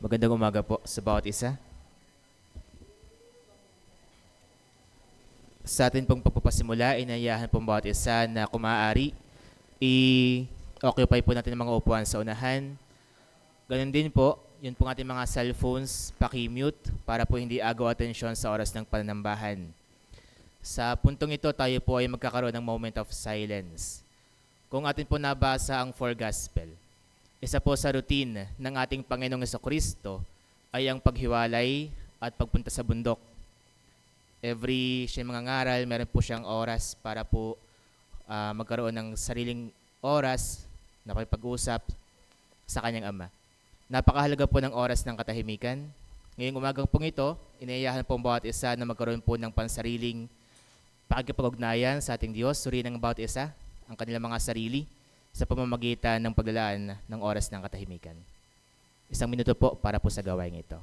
Magandang umaga po sa bawat isa. Sa atin pong pagpapasimula, inayahan pong bawat isa na kung maaari, i-occupy po natin ang mga upuan sa unahan. Ganun din po, yun pong ating mga cellphones, paki-mute para po hindi agaw atensyon sa oras ng pananambahan. Sa puntong ito, tayo po ay magkakaroon ng moment of silence. Kung atin po nabasa ang Four Gospel, isa po sa routine ng ating Panginoong Jesucristo ay ang paghiwalay at pagpunta sa bundok. Every siya mga ngaral, meron po siyang oras para po magkaroon ng sariling oras na pag-usap sa kanyang ama. Napakahalaga po ng oras ng katahimikan. Ngayong umagang pong ito, inayahan po ang bawat isa na magkaroon po ng pansariling pakikipag-ugnayan sa ating Diyos, suriin ng bawat isa ang kanilang mga sarili sa pamamagitan ng paglalaan ng oras ng katahimikan. 1 minuto po para po sa gawain ito.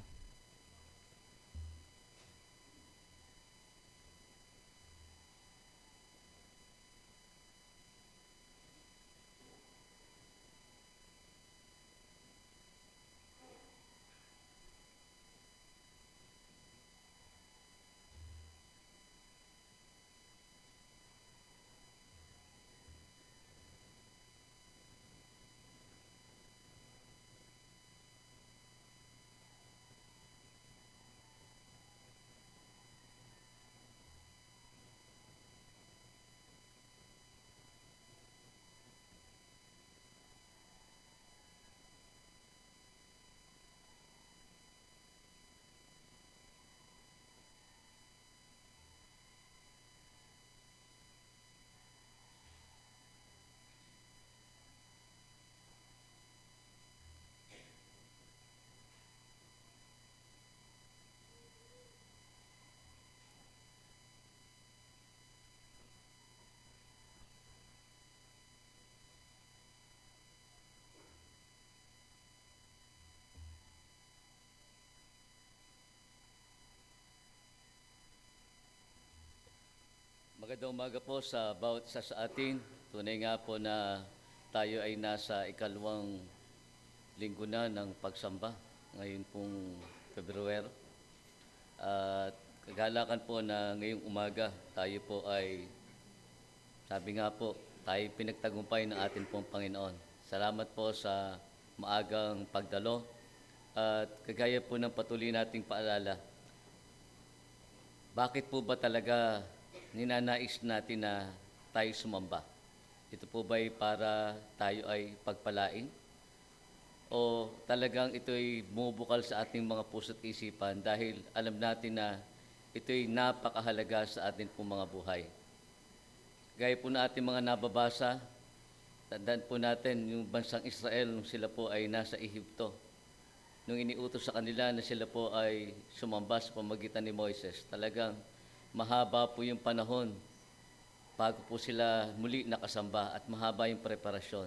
Magandang umaga po sa bawat isa sa atin. Tunay nga po na tayo ay nasa ikalawang linggo na ng pagsamba. Ngayon pong February. At kagalakan po na ngayong umaga tayo po ay, sabi nga po, tayo pinagtagumpay ng ating pong Panginoon. Salamat po sa maagang pagdalo. At kagaya po ng patuloy nating paalala, bakit po ba talaga ninanais natin na tayo sumamba? Ito po ba'y para tayo ay pagpalain? O talagang ito'y bumubukal sa ating mga puso't isipan dahil alam natin na ito'y napakahalaga sa ating pong mga buhay? Gaya po na ating mga nababasa, tandaan po natin yung bansang Israel nung sila po ay nasa Ehipto. Nung iniutos sa kanila na sila po ay sumamba sa pamagitan ni Moises, talagang mahaba po yung panahon bago po sila muli nakasamba at mahaba yung preparasyon.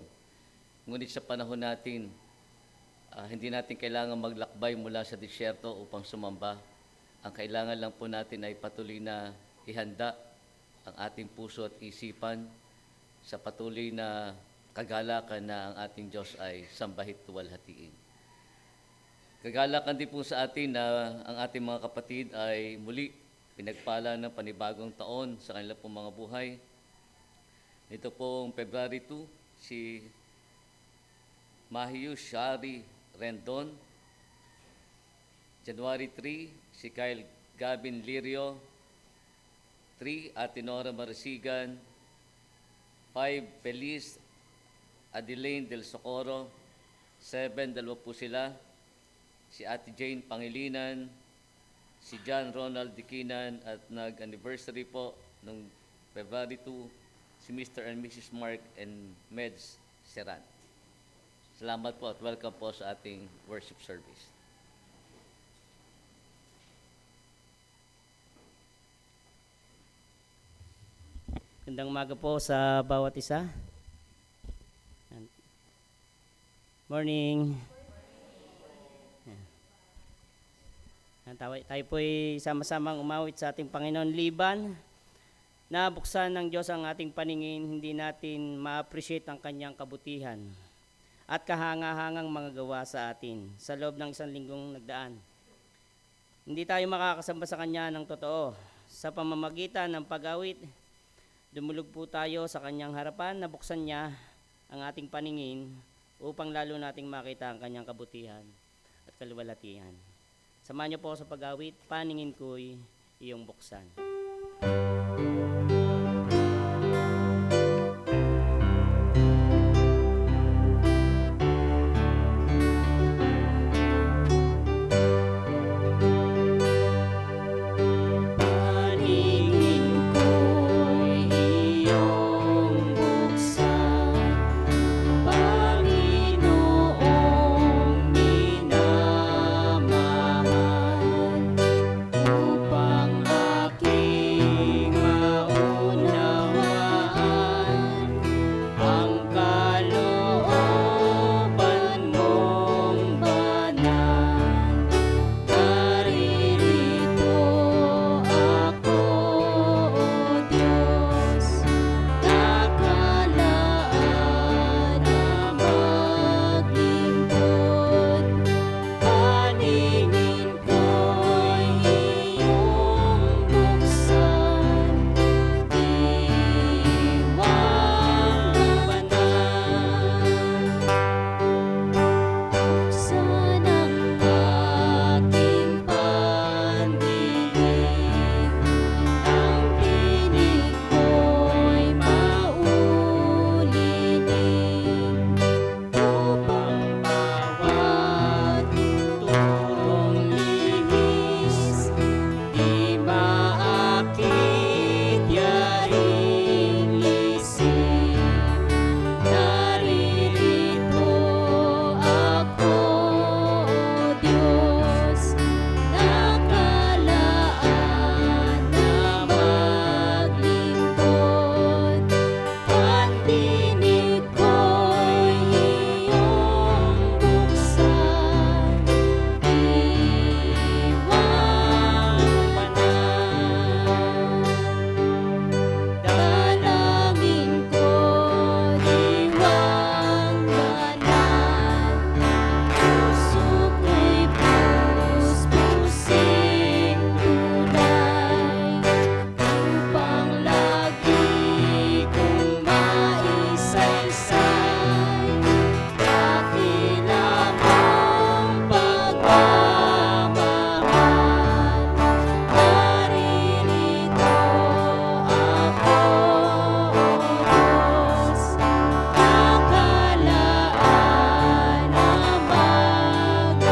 Ngunit sa panahon natin, hindi natin kailangan maglakbay mula sa disyerto upang sumamba. Ang kailangan lang po natin ay patuloy na ihanda ang ating puso at isipan sa patuloy na kagalakan na ang ating Diyos ay sambahit tuwalhatiin. Kagalakan din po sa atin na ang ating mga kapatid ay muli pinagpala ng panibagong taon sa kanilang pong mga buhay. Ito pong February 2, si Mahius Shari Rendon. January 3, si Kyle Gavin Lirio. 3, Ate Nora Marasigan. 5, Feliz Adeline Del Socorro. 7, dalawa po sila. Si Ate Jane Pangilinan, si John Ronald Dikinan, at nag-anniversary po noong February 2, si Mr. and Mrs. Mark and Meds Seran. Salamat po at welcome po sa ating worship service. Magandang umaga po sa bawat isa. Morning. Tayo po ay sama-samang umawit sa ating Panginoon Liban. Nabuksan ng Diyos ang ating paningin, hindi natin ma-appreciate ang kanyang kabutihan. at kahanga-hangang mga gawa sa atin sa loob ng 1 linggong nagdaan. Hindi tayo makakasamba sa Kanya ng totoo. Sa pamamagitan ng pag-awit, dumulog po tayo sa Kanyang harapan na buksan niya ang ating paningin upang lalo nating makita ang Kanyang kabutihan at kaluwalhatian. Samahan niyo po ako sa pag-awit, paningin ko'y iyong buksan. Paningin ko'y iyong buksan, Panginoong minamahal, upang aking maunawaan ang kalooban mong banal. Naririto ako, O Diyos, nakalaan na maglingkod. Paningin ko'y iyong buksan, diwang banal. Buksan ang aking pandinig, ang tinig ko'y maulinig, upang bawat turong lihis di maakit yaring isip. Naririto ako, O Diyos, nakalaan na maglingkod. Ang tinig ko'y iyong buksan, diwang banal. Dalangin ko, diwang banal, puso ko'y pusing tunay, upang lagi kong maisaysay dakila mong pagmamahal. Naririto ako, O Diyos, nakalaan na maglingkod.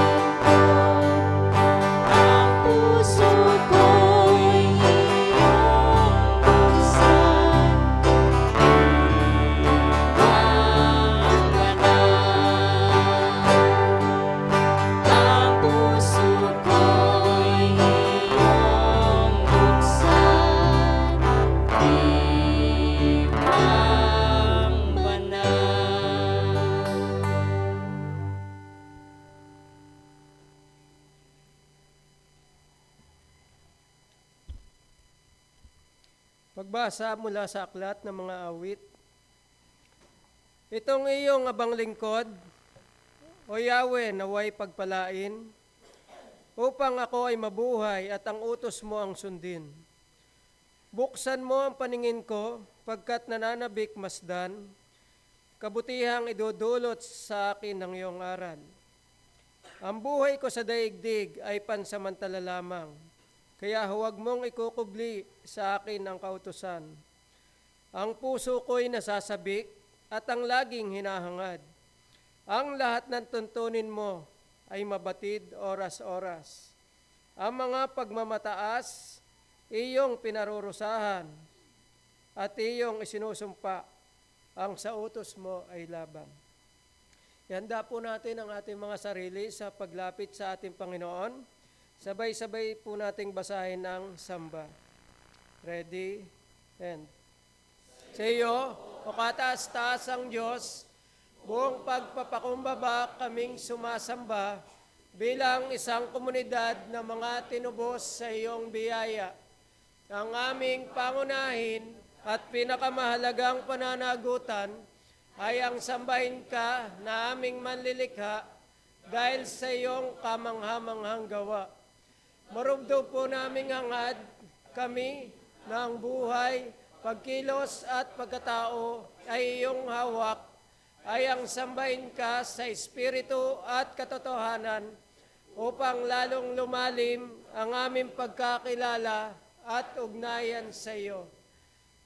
Ang puso ko'y iyong buksan, diwang banal. Ang puso ko'y iyong buksan, diwang banal. Pagbasa mula sa aklat ng mga awit. Itong iyong abang lingkod, O Yahweh, naway pagpalain, upang ako ay mabuhay at ang utos mo ang sundin. Buksan mo ang paningin ko, pagkat nananabik masdan, kabutihang idudulot sa akin ng iyong aral. Ang buhay ko sa daigdig ay pansamantala lamang, kaya huwag mong ikukubli sa akin ang kautusan. Ang puso ko'y nasasabik at ang laging hinahangad. Ang lahat ng tuntunin mo ay mabatid oras-oras. Ang mga pagmamataas, iyong pinarurusahan at iyong isinusumpa. Ang sa utos mo ay labang. Ihanda po natin ang ating mga sarili sa paglapit sa ating Panginoon. Sabay-sabay po nating basahin ang samba. Ready? And sa iyo, o kataas-taasang Diyos, buong pagpapakumbaba kaming sumasamba bilang isang komunidad na mga tinubos sa iyong biyaya. Ang aming pangunahin at pinakamahalagang pananagutan ay ang sambahin ka na aming manlilikha dahil sa iyong kamanghamanghang gawa. Marugdo po naming hangad kami na ang buhay, pagkilos at pagkatao ay iyong hawak, ay ang sambahin ka sa espiritu at katotohanan upang lalong lumalim ang aming pagkakilala at ugnayan sa iyo.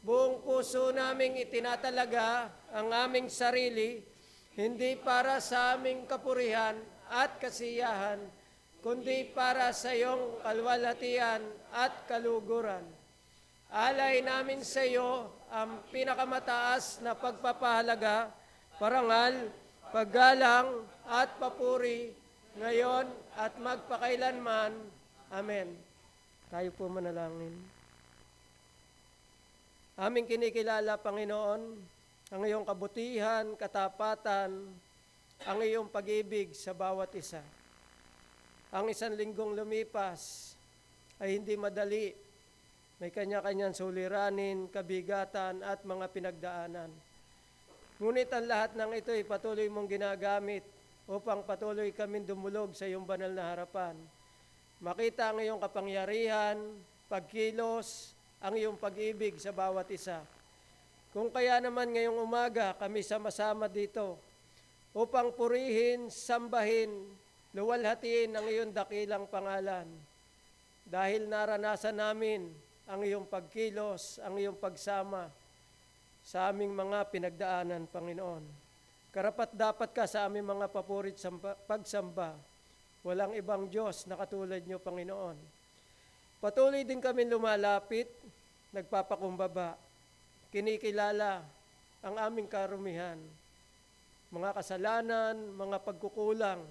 Buong puso naming itinatalaga ang aming sarili, hindi para sa aming kapurihan at kasiyahan, kundi para sa iyong kalwalhatian at kaluguran. Alay namin sa iyo ang pinakamataas na pagpapahalaga, parangal, paggalang at papuri ngayon at magpakailanman. Amen. Tayo po manalangin. Aming kinikilala, Panginoon, ang iyong kabutihan, katapatan, ang iyong pag-ibig sa bawat isa. Ang isang linggong lumipas ay hindi madali. May kanya-kanyang suliranin, kabigatan at mga pinagdaanan. Ngunit ang lahat ng ito ay patuloy mong ginagamit upang patuloy kaming dumulog sa iyong banal na harapan. Makita ang iyong kapangyarihan, pagkilos, ang iyong pag-ibig sa bawat isa. Kung kaya naman ngayong umaga kami sama-sama dito upang purihin, sambahin, luwalhatiin ang iyong dakilang pangalan. Dahil naranasan namin ang iyong pagkilos, ang iyong pagsama sa aming mga pinagdaanan, Panginoon. Karapat dapat ka sa aming mga papurit pagsamba. Walang ibang Diyos na katulad niyo, Panginoon. Patuloy din kami lumalapit, nagpapakumbaba, kinikilala ang aming karumihan, mga kasalanan, mga pagkukulang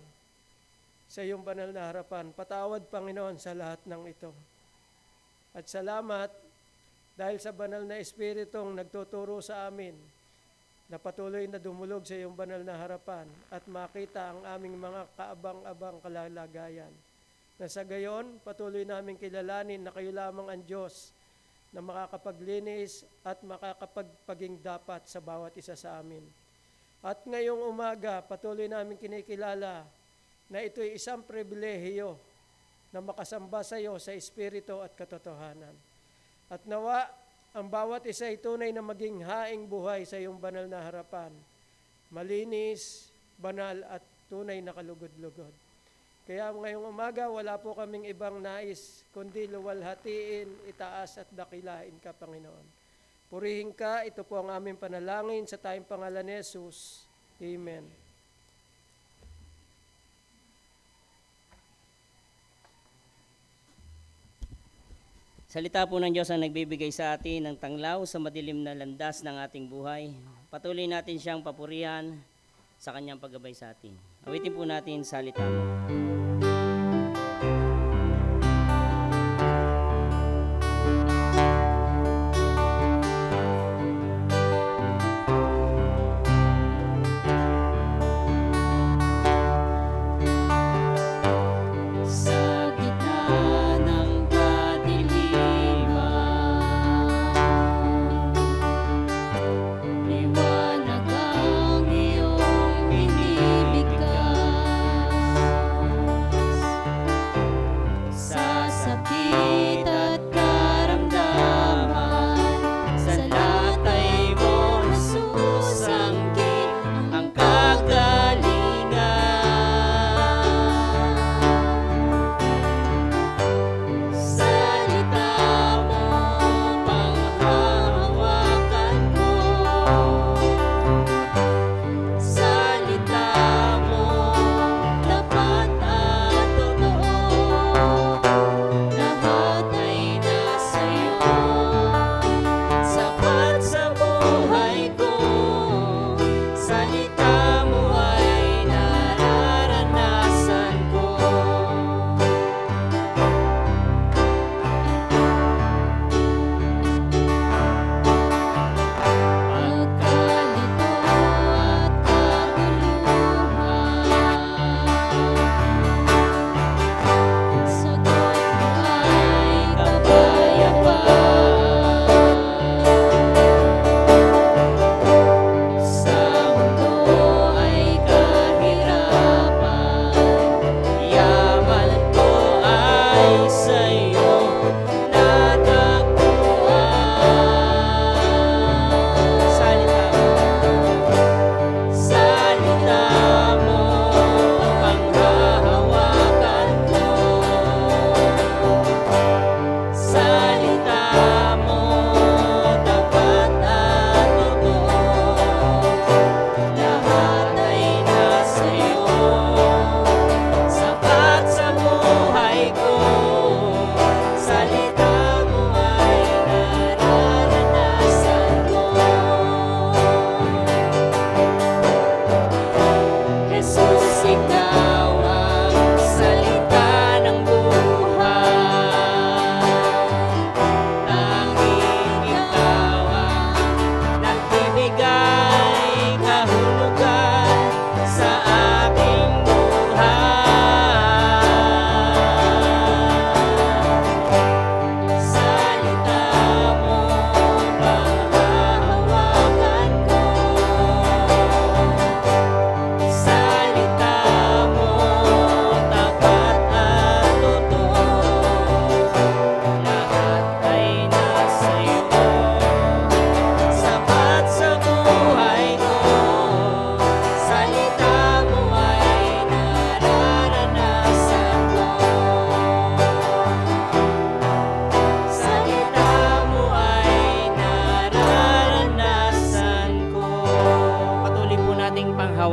sa iyong banal na harapan. Patawad, Panginoon, sa lahat ng ito. At salamat dahil sa banal na Espiritong nagtuturo sa amin na patuloy na dumulog sa iyong banal na harapan at makita ang aming mga kaabang-abang kalalagayan. Na sa gayon, patuloy namin kilalanin na kayo lamang ang Diyos na makakapaglinis at makakapagpaging dapat sa bawat isa sa amin. At ngayong umaga, patuloy namin kinikilala na ito'y isang pribilehiyo na makasamba sa iyo sa Espiritu at katotohanan. At nawa, ang bawat isa ay tunay na maging haing buhay sa iyong banal na harapan. Malinis, banal at tunay na kalugod-lugod. Kaya ngayong umaga, wala po kaming ibang nais, kundi luwalhatiin, itaas at dakilain ka, Panginoon. Purihin ka, ito po ang aming panalangin sa tayong pangalan ni Jesus. Amen. Salita po ng Diyos ang nagbibigay sa atin ng tanglaw sa madilim na landas ng ating buhay. Patuloy natin siyang papurihan sa kanyang paggabay sa atin. Awitin po natin salita mo. Liwanag ang iyong inibigay.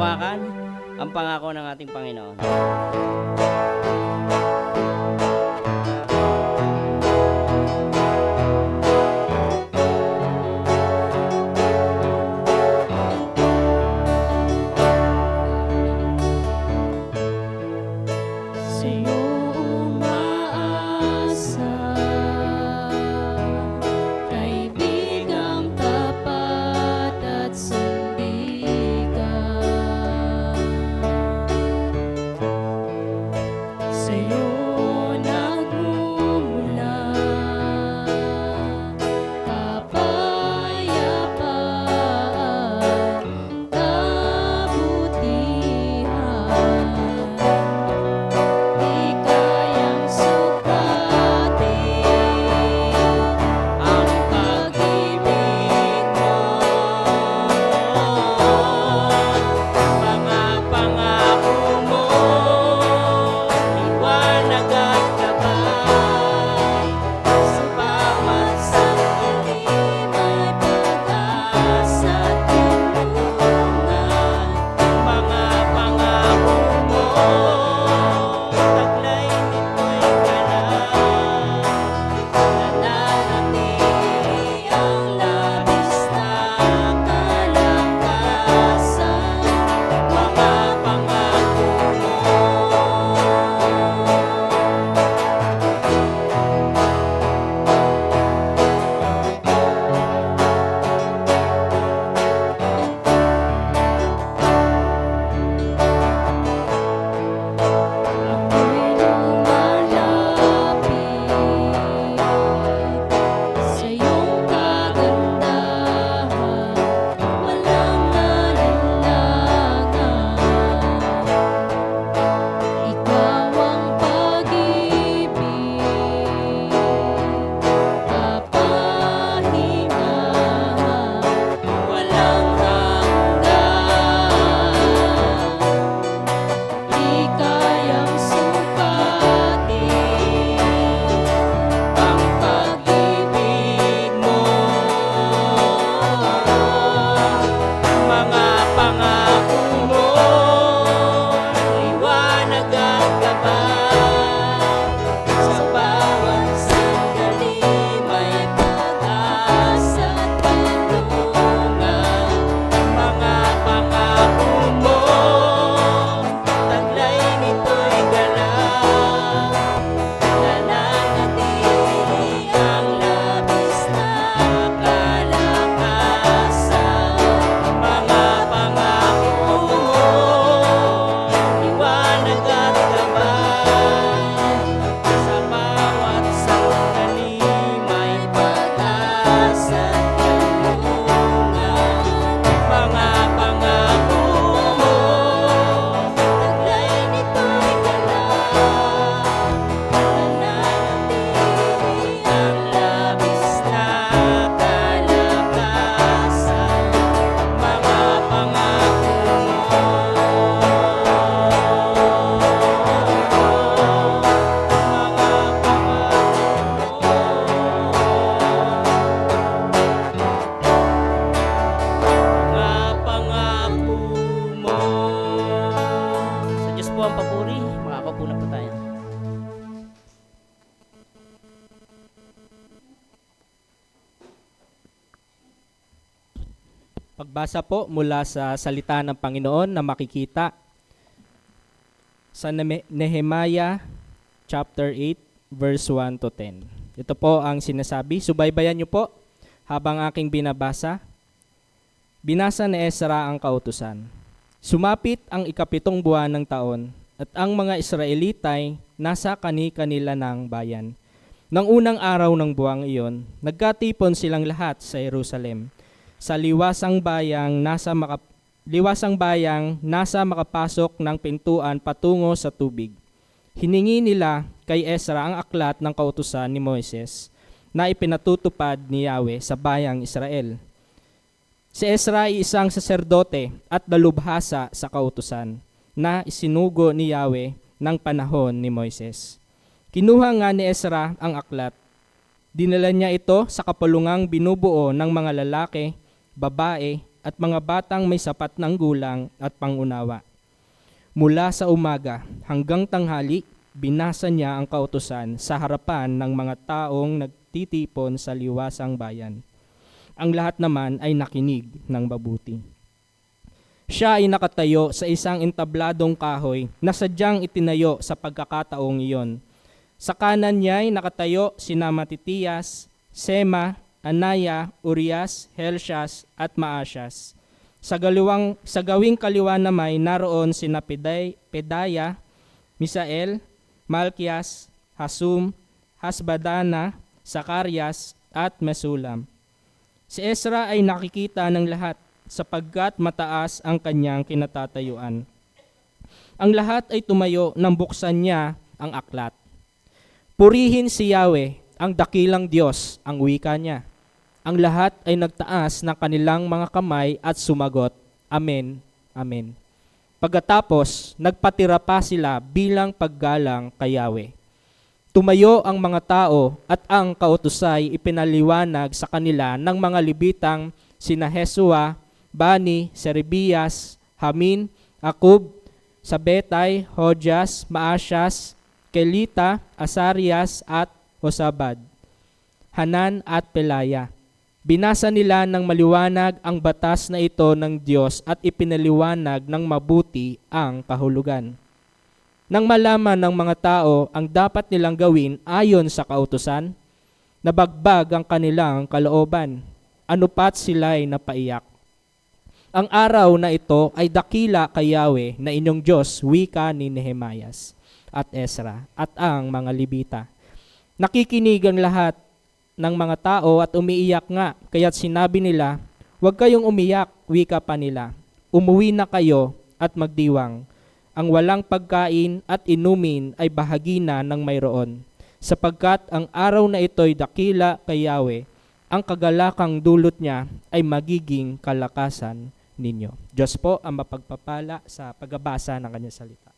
panghawakan ang pangako ng ating Panginoon. Sa'yo umaasa, kaibigang tapat at sandigan. Sa'yo nagmumula kapayapaan, kabutihan. Di kayang sukatin ang pag-ibig mo. Mga pangako mo, liwanag at gabay. Sa bawat sandali may pag-asa at tulungan. Mga pangako mo, taglay nito'y ganap. Nananatili ang labis na kalakasan. Mga pangako mo. Ako'y lumalapit sa iyong kagandahan, walang alinlangan. Ikaw ang pag-ibig, kapahingahan, walang hanggan. Di kayang sukatin Ang pag-ibig mo. Mga pangako mo, liwanag at gabay. Sa bawat sandali may pag-asa at tulungan. Mga pangako mo, taglay nito'y ganap. Nananatili ang labis na kalakasan. Mga pangako mo, liwanag at gabay. Sa bawat sandali may pag-asa at tulungan. Mga pangako mo, taglay nito'y ganap. Nananatili ang labis na kalakasan. Mga pangako mo. Sa Diyos po ang papuri. Makakaupo na po tayo. Pagbasa po mula sa salita ng Panginoon na makikita sa Nehemiah chapter 8 verse 1 to 10. Ito po ang sinasabi. Subaybayan niyo po habang aking binabasa. Binasa ni Ezra ang kautusan. Sumapit ang ikapitong buwan ng taon at ang mga Israelitay nasa kani-kanila ng bayan. Nang unang araw ng buwang iyon, nagkatipon silang lahat sa Jerusalem, sa liwasang bayang nasa makapasok ng pintuan patungo sa tubig. Hiningi nila kay Ezra ang aklat ng kautusan ni Moises na ipinatutupad ni Yahweh sa bayang Israel. Si Ezra ay isang saserdote at dalubhasa sa kautusan na isinugo ni Yahweh ng panahon ni Moises. Kinuha nga ni Ezra ang aklat. Dinala niya ito sa kapulungang binubuo ng mga lalaki, babae at mga batang may sapat ng gulang at pangunawa. Mula sa umaga hanggang tanghali, binasa niya ang kautusan sa harapan ng mga taong nagtitipon sa liwasang bayan. Ang lahat naman ay nakinig ng mabuti. Siya ay nakatayo sa isang entabladong kahoy na sadyang itinayo sa pagkakataong iyon. Sa kanan niya ay nakatayo sina Matitiyas, Sema, Anaya, Urias, Helsias at Maasyas. Sa gawing kaliwa naman naroon sina Pedaya, Misael, Malkias, Hasum, Hasbadana, Sakarias at Mesulam. Si Ezra ay nakikita ng lahat sapagkat mataas ang kanyang kinatatayuan. Ang lahat ay tumayo nang buksan niya ang aklat. Purihin si Yahweh, ang dakilang Diyos, ang wika niya. Ang lahat ay nagtaas ng kanilang mga kamay at sumagot, Amen, Amen. Pagkatapos, nagpatira pa sila bilang paggalang kay Yahweh. Tumayo ang mga tao at ang kautusay ipinaliwanag sa kanila ng mga libitang sina Jesua, Bani, Serebias, Hamin, Akub, Sabetay, Hodias, Maasyas, Kelita, Asarias at Hosabad, Hanan at Pelaya. Binasa nila ng maliwanag ang batas na ito ng Diyos at ipinaliwanag ng mabuti ang kahulugan. Nang malaman ng mga tao ang dapat nilang gawin ayon sa kautusan, nabagbag ang kanilang kalooban. Anupat sila'y napaiyak. Ang araw na ito ay dakila kay Yahweh na inyong Diyos, wika ni Nehemias at Ezra at ang mga Libita. Nakikinig ang lahat ng mga tao at umiiyak nga, kaya't sinabi nila, huwag kayong umiyak, wika pa nila. Umuwi na kayo at magdiwang. Ang walang pagkain at inumin ay bahagi na ng mayroon, sapagkat ang araw na ito'y dakila kay Yahweh, ang kagalakang dulot niya ay magiging kalakasan ninyo. Diyos po ang mapagpapala sa pagbabasa ng kanyang salita.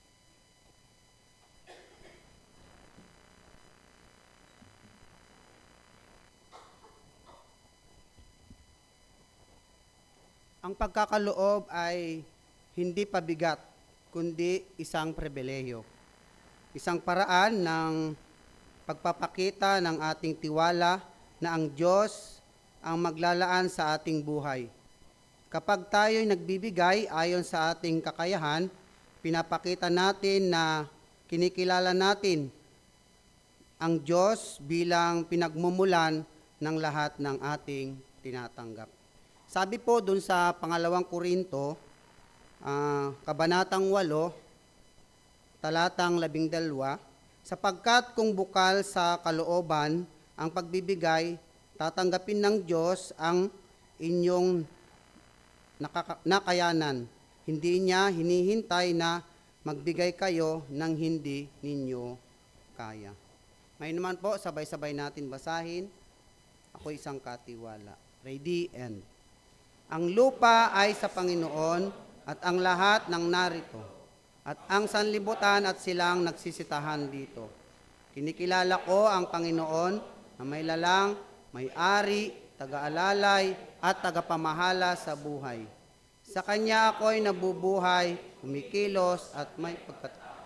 Ang pagkakaloob ay hindi pabigat, kundi isang pribilehiyo. Isang paraan ng pagpapakita ng ating tiwala na ang Diyos ang maglalaan sa ating buhay. Kapag tayo'y nagbibigay ayon sa ating kakayahan, pinapakita natin na kinikilala natin ang Diyos bilang pinagmumulan ng lahat ng ating tinatanggap. Sabi po dun sa pangalawang Korinto, Kabanatang 8, talatang 12, sapagkat kung bukal sa kalooban ang pagbibigay, tatanggapin ng Diyos ang inyong nakayanan. Hindi niya hinihintay na magbigay kayo ng hindi ninyo kaya. Ngayon naman po, sabay-sabay natin basahin. Ako isang katiwala. Ready and ang lupa ay sa Panginoon at ang lahat ng narito, at ang sanlibutan at silang nagsisitahan dito. Kinikilala ko ang Panginoon na may lalang, may-ari, taga-alalay, at tagapamahala sa buhay. Sa Kanya ako'y nabubuhay, kumikilos, at may pagkatao.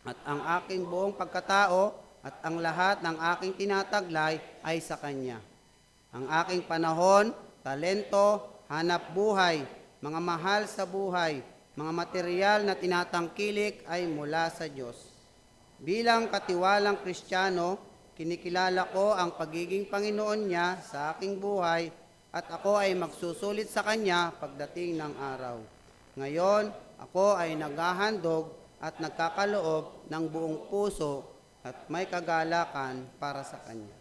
At ang aking buong pagkatao at ang lahat ng aking tinataglay ay sa Kanya. Ang aking panahon, talento, hanap buhay, mga mahal sa buhay, mga material na tinatangkilik ay mula sa Diyos. Bilang katiwalang Kristiyano, kinikilala ko ang pagiging Panginoon niya sa aking buhay at ako ay magsusulit sa Kanya pagdating ng araw. Ngayon, ako ay naghahandog at nagkakaloob ng buong puso at may kagalakan para sa Kanya.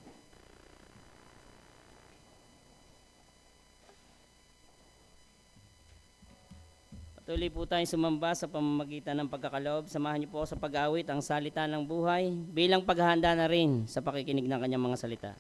Patuloy po tayong sumamba sa pamamagitan ng pagkakaloob. Samahan niyo po ako sa pag-awit ang salita ng buhay bilang paghahanda na rin sa pakikinig ng kanyang mga salita.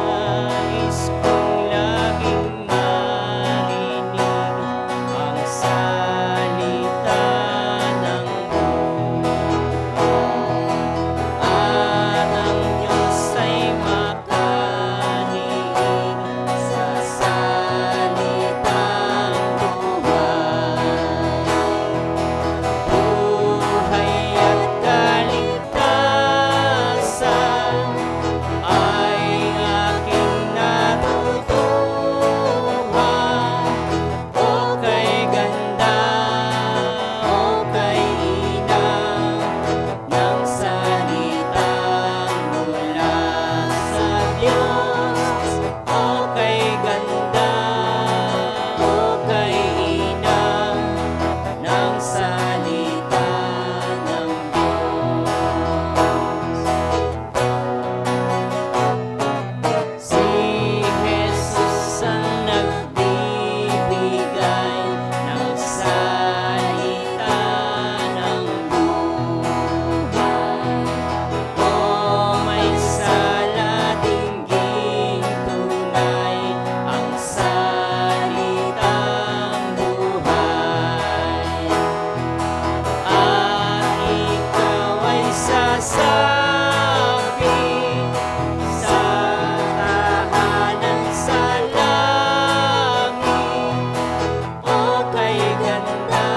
Nais kong laging marinig salita ng Diyos. Si Jesus ang nagbibigay ng salita ng buhay. O may sala dingging tunay ang salitang buhay. At ikaw ay sasabi sa tahanan sa langit. O kay ganda,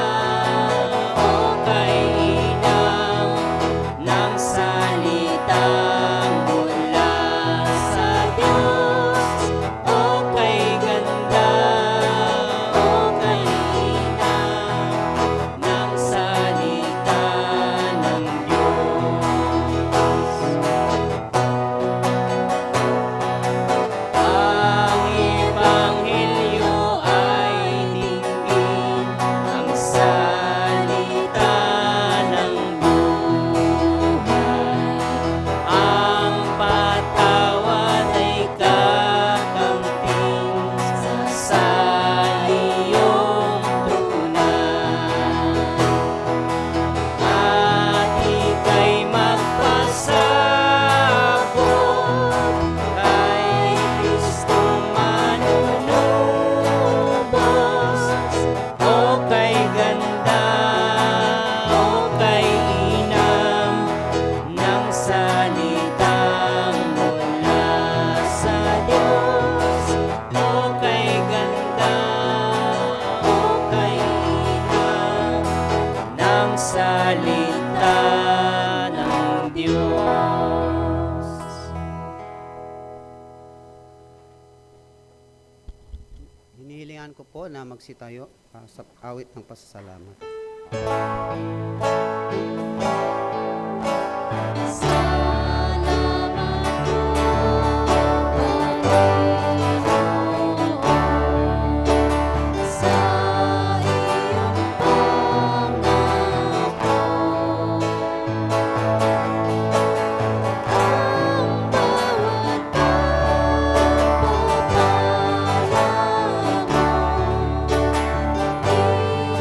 o kay inang ng salitang mula sa Diyos. O kay ganda, o kay inang ng salita ng Diyos. Ang Ebanghelyo ay dinggin ang salita ng buhay. Ang patawad ay kakamping sa iyong tunay. At ika'y magpasabot kay Kristong manunubos. O kay ganda, o kay inam ng salitang mula sa Diyos. O kay ganda, o kay inam ng salita ng Diyos. Hinihilingan ko po na magsitayo sa awit ng pasasalamat. Salamat po, Panginoon, sa iyong pangako. Ang bawat pagpapala mo,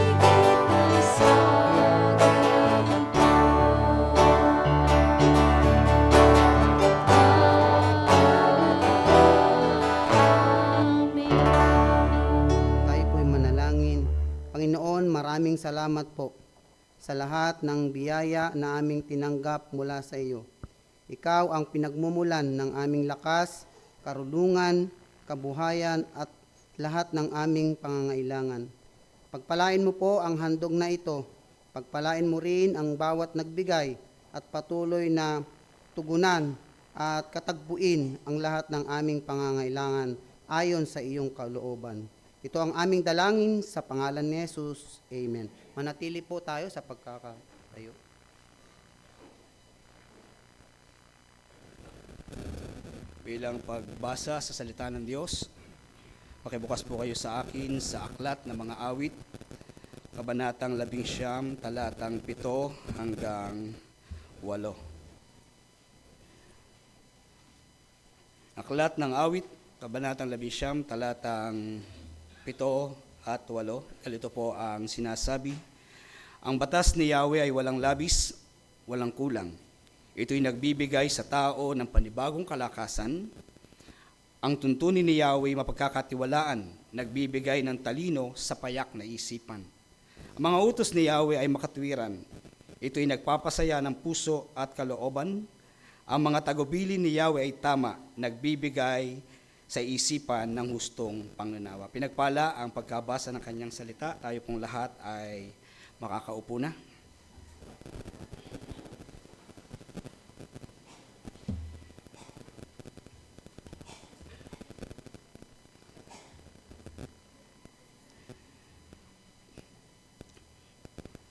higit ay sa amin. Tayo po'y manalangin. Panginoon, maraming salamat po sa lahat ng biyaya na aming tinanggap mula sa iyo. Ikaw ang pinagmumulan ng aming lakas, karunungan, kabuhayan at lahat ng aming pangangailangan. Pagpalain mo po ang handog na ito. Pagpalain mo rin ang bawat nagbigay at patuloy na tugunan at katagpuin ang lahat ng aming pangangailangan ayon sa iyong kalooban. Ito ang aming dalangin sa pangalan ni Jesus. Amen. Manatili po tayo sa pagkakatayo. Bilang pagbasa sa salita ng Diyos, pakibukas po kayo sa akin sa aklat ng mga awit, kabanatang 11, talatang 7 hanggang 8. Aklat ng awit, kabanatang 11, talatang 7 at 8. Ito po ang sinasabi: Ang batas ni Yahweh ay walang labis, walang kulang. Ito'y nagbibigay sa tao ng panibagong kalakasan. Ang tuntunin ni Yahweh mapagkakatiwalaan, nagbibigay ng talino sa payak na isipan. Ang mga utos ni Yahweh ay makatwiran. Ito'y nagpapasaya ng puso at kalooban. Ang mga tagubilin ni Yahweh ay tama, nagbibigay sa isipan ng hustong pangunawa. Pinagpala ang pagkabasa ng kanyang salita. Tayo pong lahat ay makakaupo na.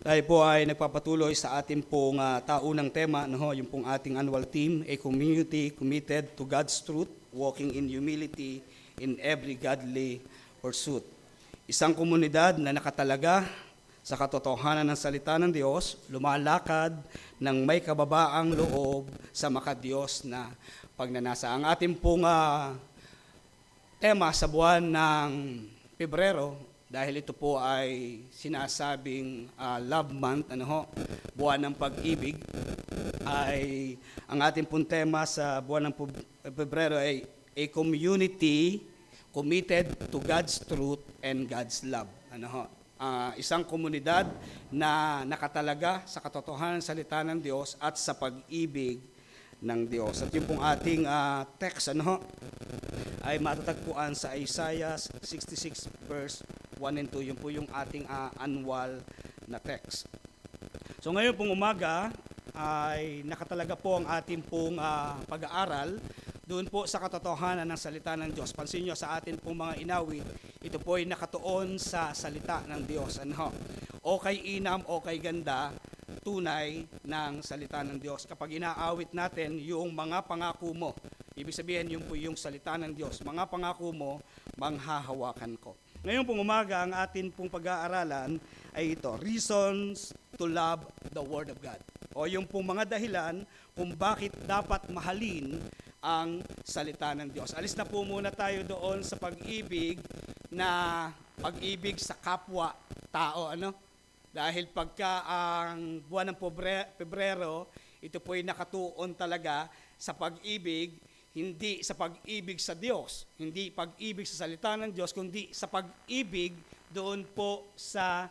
Tayo po ay nagpapatuloy sa ating pong taunang tema, yung pong ating annual theme, A Community Committed to God's Truth, Walking in Humility in Every Godly Pursuit. Isang komunidad na nakatalaga sa katotohanan ng salita ng Diyos, lumalakad ng may kababaang loob sa makadiyos na pagnanasa. Ang ating pong tema sa buwan ng Pebrero, dahil ito po ay sinasabing love month, buwan ng pag-ibig, ay ang ating pong tema sa buwan ng Pebrero ay a community committed to God's truth and God's love. Isang komunidad na nakatalaga sa katotohanan ng salita ng Diyos at sa pag-ibig ng Diyos. At yung pong ating text ay matatagpuan sa Isaiah 66 verse 1 and 2. Yun po yung ating annual na text. So ngayon pong umaga ay nakatalaga po ang ating pong pag-aaral doon po sa katotohanan ng salita ng Diyos. Pansin nyo sa atin pong mga inawit, ito po ay nakatuon sa salita ng Diyos. O kay inam, o kay ganda, tunay ng salita ng Diyos. Kapag inaawit natin yung mga pangako mo, ibig sabihin yung po yung salita ng Diyos, mga pangako mo, manghahawakan ko. Ngayon pong umaga, ang atin pong pag-aaralan ay ito, Reasons to Love the Word of God. O yung pong mga dahilan kung bakit dapat mahalin ang salita ng Diyos. Alis na po muna tayo doon sa pag-ibig sa kapwa-tao. Dahil pagka ang buwan ng Pebrero, ito po ay nakatuon talaga sa pag-ibig, hindi sa pag-ibig sa Diyos, hindi pag-ibig sa salita ng Diyos, kundi sa pag-ibig doon po sa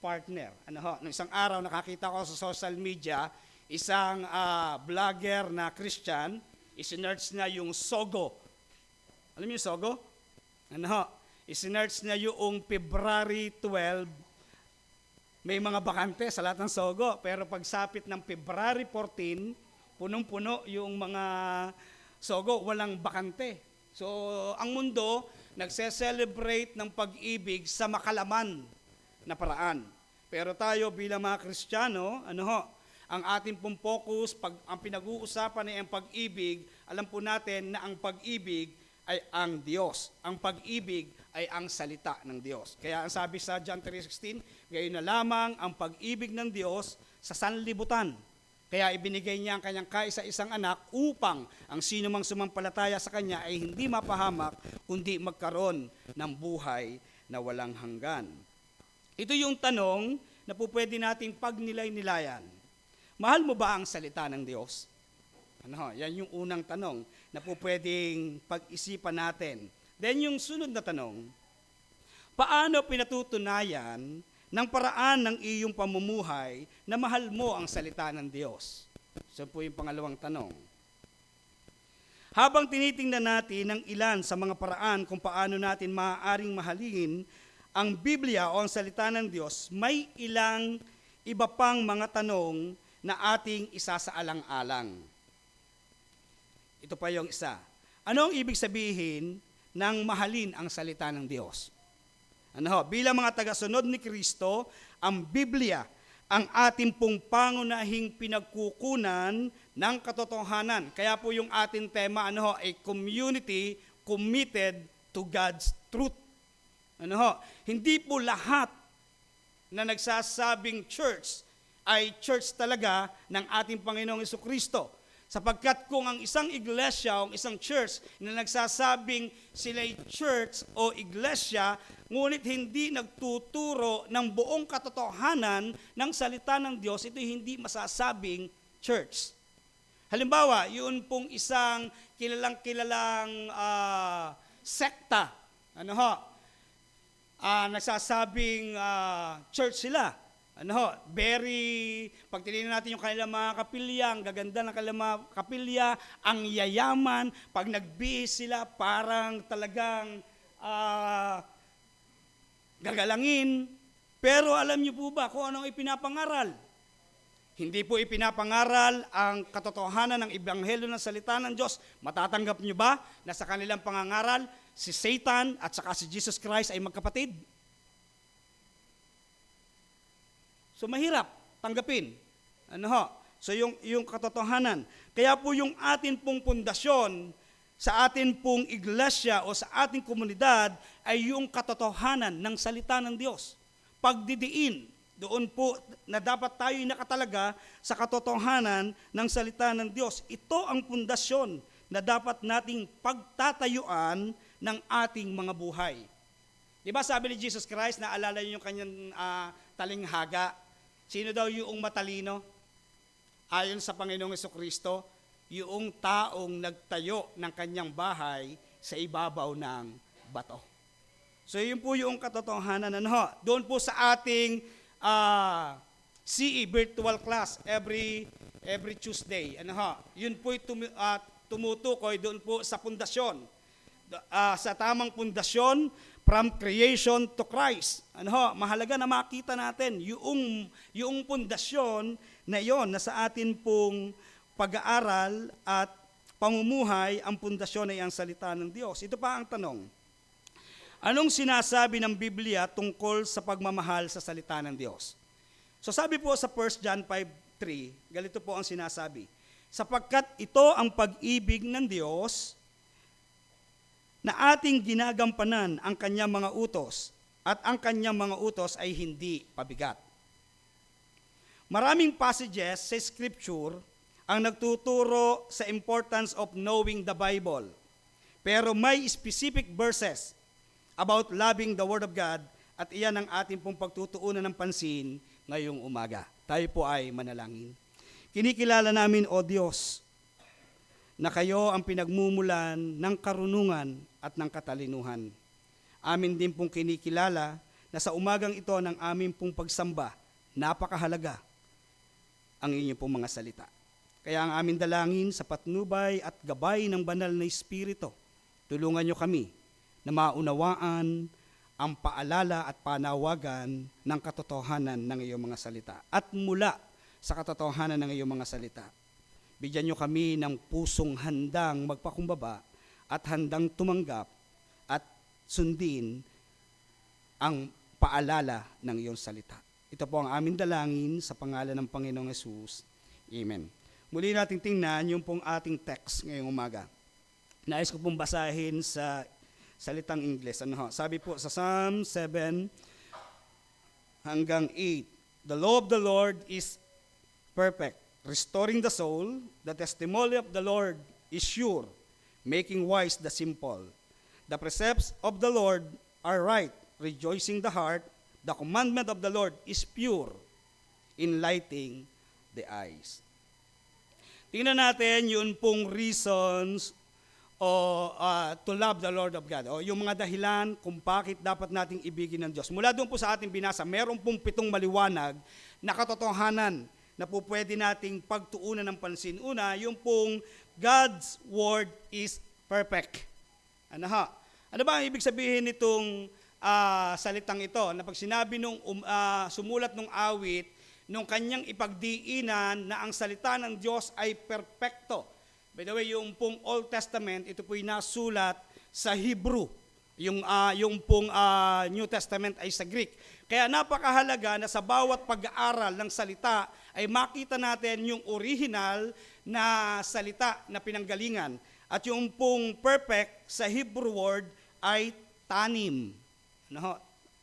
partner. Noong isang araw nakakita ko sa social media, isang vlogger na Christian, isinerch na yung Sogo. Alam niyo yung Sogo? Isinerch na yung February 12, may mga bakante sa lahat ng Sogo, pero pagsapit ng February 14, punong-puno yung mga Sogo, walang bakante. So, ang mundo nagse-celebrate ng pag-ibig sa makalaman na paraan. Pero tayo bilang mga Kristiyano, ang ating pong focus, ang pinag-uusapan ay ang pag-ibig, alam po natin na ang pag-ibig ay ang Diyos. Ang pag-ibig ay ang salita ng Diyos. Kaya ang sabi sa John 3:16, gayon na lamang ang pag-ibig ng Diyos sa sanlibutan. Kaya ibinigay niya ang kanyang kaisa-isang anak upang ang sino mang sumampalataya sa kanya ay hindi mapahamak, kundi magkaroon ng buhay na walang hanggan. Ito yung tanong na po pwede nating pagnilay-nilayan. Mahal mo ba ang salita ng Diyos? Yan yung unang tanong na po pwedeng pag-isipan natin. Then yung sunod na tanong, paano pinatutunayan ng paraan ng iyong pamumuhay na mahal mo ang salita ng Diyos? So po yung pangalawang tanong. Habang tinitingnan natin ang ilan sa mga paraan kung paano natin maaaring mahalin ang Biblia o ang salita ng Diyos, may ilang iba pang mga tanong na ating isasaalang-alang. Ito pa yung isa. Ano ang ibig sabihin ng mahalin ang salita ng Diyos? Bilang mga tagasunod ni Kristo, ang Biblia, ang ating pong pangunahing pinagkukunan ng katotohanan. Kaya po yung ating tema, a community committed to God's truth. Hindi po lahat na nagsasabing church ay church talaga ng ating Panginoong Jesucristo. Sapagkat kung ang isang iglesia o isang church na nagsasabing sila'y church o iglesia, ngunit hindi nagtuturo ng buong katotohanan ng salita ng Diyos, ito hindi masasabing church. Halimbawa, yun pong isang kilalang sekta, nagsasabing church sila. Pag tinignan natin yung kanilang mga kapilya, ang gaganda ng kanilang mga kapilya, ang yayaman, pag nagbihis sila, parang talagang gagalangin. Pero alam niyo po ba kung anong ipinapangaral? Hindi po ipinapangaral ang katotohanan ng ebanghelyo ng salita ng Diyos. Matatanggap niyo ba na sa kanilang pangangaral, si Satan at saka si Jesus Christ ay magkapatid? So mahirap tanggapin. So yung katotohanan. Kaya po yung atin pong pundasyon sa atin pong iglesia o sa ating komunidad ay yung katotohanan ng salita ng Diyos. pagdidiin. Doon po na dapat tayo nakatalaga sa katotohanan ng salita ng Diyos. Ito ang pundasyon na dapat nating pagtatayuan ng ating mga buhay. Di ba sabi ni Jesus Christ, naalala niyo yung kanyang talinghaga? Sino daw yung matalino? Ayon sa Panginoong Jesucristo, yung taong nagtayo ng kanyang bahay sa ibabaw ng bato. So yun po yung katotohanan. Doon po sa ating CE virtual class every Tuesday. Yun po tumutukoy doon po sa pundasyon. Sa tamang pundasyon from creation to Christ. Mahalaga na makita natin yung pundasyon na yon na sa atin pong pag-aaral at pamumuhay, ang pundasyon ay ang salita ng Diyos. Ito pa ang tanong. Anong sinasabi ng Biblia tungkol sa pagmamahal sa salita ng Diyos? So sabi po sa 1 John 5:3, ganito po ang sinasabi. Sapagkat ito ang pag-ibig ng Diyos na ating ginagampanan ang kanyang mga utos at ang kanyang mga utos ay hindi pabigat. Maraming passages sa Scripture ang nagtuturo sa importance of knowing the Bible. Pero may specific verses about loving the Word of God at iyan ang ating pong pagtutuunan ng pansin ngayong umaga. Tayo po ay manalangin. Kinikilala namin, O Diyos, na kayo ang pinagmumulan ng karunungan at ng katalinuhan. Amin din pong kinikilala na sa umagang ito ng aming pong pagsamba, napakahalaga ang inyong pong mga salita. Kaya ang aming dalangin sa patnubay at gabay ng banal na Espiritu, tulungan niyo kami na maunawaan ang paalala at panawagan ng katotohanan ng iyong mga salita. At mula sa katotohanan ng iyong mga salita, bigyan niyo kami ng pusong handang magpakumbaba at handang tumanggap at sundin ang paalala ng iyong salita. Ito po ang aming dalangin sa pangalan ng Panginoong Hesus. Amen. Muli nating tingnan yung pong ating text ngayong umaga. Nais ko pong basahin sa salitang Ingles. Sabi po sa Psalm 7 hanggang 8, the law of the Lord is perfect, restoring the soul. The testimony of the Lord is sure, making wise the simple. The precepts of the Lord are right, rejoicing the heart. The commandment of the Lord is pure, enlightening the eyes. Tingnan natin yun pong reasons to love the Lord of God. Yung mga dahilan kung bakit dapat nating ibigin ng Diyos. Mula doon po sa ating binasa, meron pong 7 maliwanag na katotohanan na po pwede nating pagtuunan ng pansin. Una, yung pong God's word is perfect. Ano ba ang ibig sabihin nitong salitang ito? Na pag sinabi nung sumulat nung awit, nung kanyang ipagdiinan na ang salita ng Diyos ay perpekto. By the way, yung pong Old Testament, ito po'y nasulat sa Hebrew. Yung pong New Testament ay sa Greek. Kaya napakahalaga na sa bawat pag-aaral ng salita ay makita natin yung original na salita na pinanggalingan. At yung pong perfect sa Hebrew word ay tanim.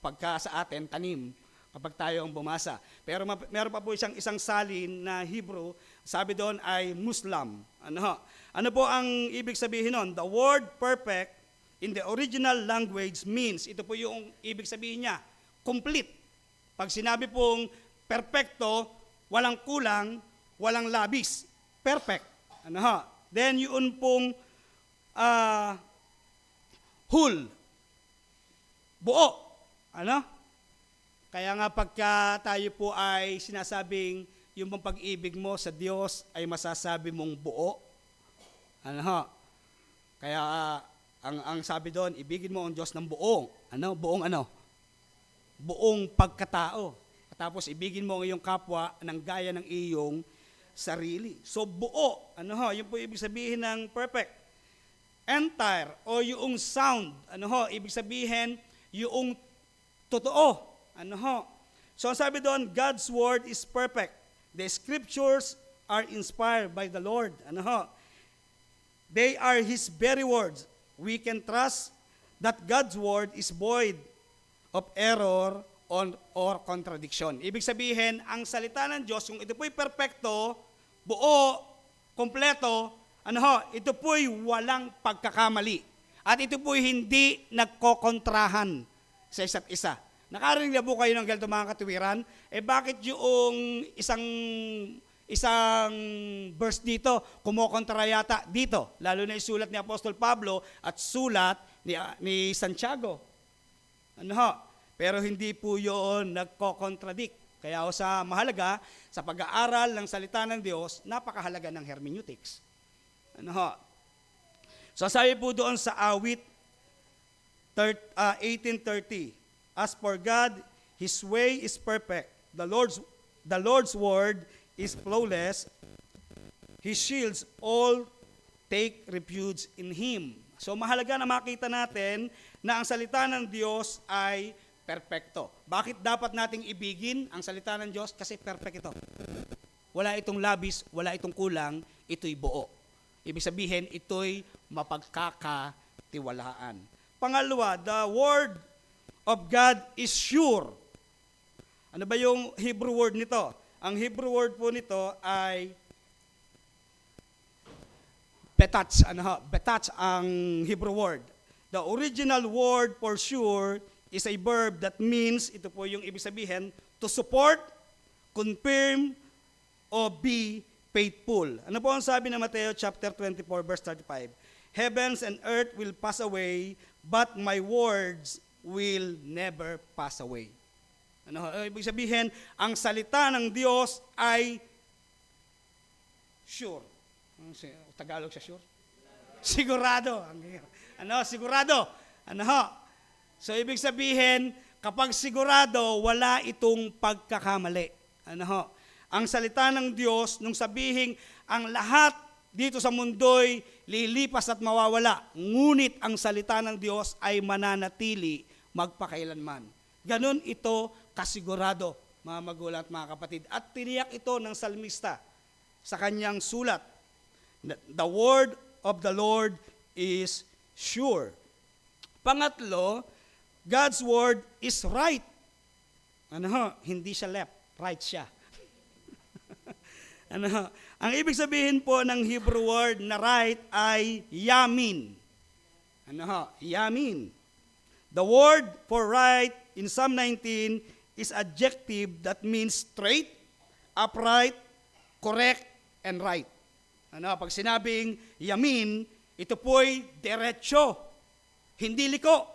Pagka sa atin, tanim. Kapag tayo ang bumasa. Pero meron pa po isang salin na Hebrew, sabi doon ay Muslim. Ano po ang ibig sabihin nun? The word perfect in the original language means, ito po yung ibig sabihin niya, complete. Pag sinabi pong perfecto, walang kulang, walang labis. Perfect. Then yun pong whole. Buo. Kaya nga pagka tayo po ay sinasabing yung pong pag-ibig mo sa Diyos ay masasabi mong buo. Kaya ang sabi doon, ibigin mo ang Diyos ng buong. Buong pagkatao. Tapos ibigin mo ang iyong kapwa ng gaya ng iyong sarili. So buo. Yun po ibig sabihin ng perfect. Entire o yung sound. Ibig sabihin yung totoo. So ang sabi doon, God's word is perfect. The scriptures are inspired by the Lord. They are His very words. We can trust that God's word is void of error or contradiction. Ibig sabihin, ang salita ng Diyos, kung ito po'y perpekto, buo, kompleto, ito po'y walang pagkakamali. At ito po'y hindi nagkokontrahan sa isa't isa. Nakarinig na po kayo ng ganito mga katuwiran? Bakit yung isang verse dito, kumokontra yata dito, lalo na isulat ni Apostol Pablo at sulat ni Santiago. Pero hindi po yun nagko-contradict. Kaya sa mahalaga, sa pag-aaral ng salita ng Diyos, napakahalaga ng hermeneutics. So sabi po doon sa awit 18:30, as for God, His way is perfect. The Lord's word is flawless. His shields all take refuge in Him. So mahalaga na makita natin na ang salita ng Diyos ay perpekto. Bakit dapat nating ibigin ang salita ng Diyos? Kasi perfect ito. Wala itong labis, wala itong kulang, ito'y buo. Ibig sabihin, ito'y mapagkakatiwalaan. Pangalawa, the word of God is sure. Ano ba yung Hebrew word nito? Ang Hebrew word po nito ay betats. Betats ang Hebrew word. The original word for sure is a verb that means, ito po yung ibig sabihin, to support, confirm, o be faithful. Ano po ang sabi ng Mateo chapter 24 verse 35? Heavens and earth will pass away, but my words will never pass away. Ibig sabihin, ang salita ng Diyos ay sure. Tagalog siya sure? Sigurado. Sigurado. So, ibig sabihin, kapag sigurado, wala itong pagkakamali. Ang salita ng Diyos, nung sabihin, ang lahat dito sa mundo'y lilipas at mawawala, ngunit ang salita ng Diyos ay mananatili magpakailanman. Ganon ito kasigurado, mga magulang at mga kapatid. At tiniyak ito ng salmista sa kanyang sulat. The word of the Lord is sure. Pangatlo, God's word is right. Hindi siya left, right siya. Ang ibig sabihin po ng Hebrew word na right ay yamin. Yamin. The word for right in Psalm 19 is adjective that means straight, upright, correct, and right. Pag sinabing yamin, ito po'y diretso, hindi liko.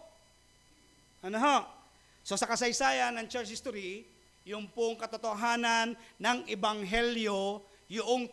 So sa kasaysayan ng church history, yung pong katotohanan ng ebanghelyo, yung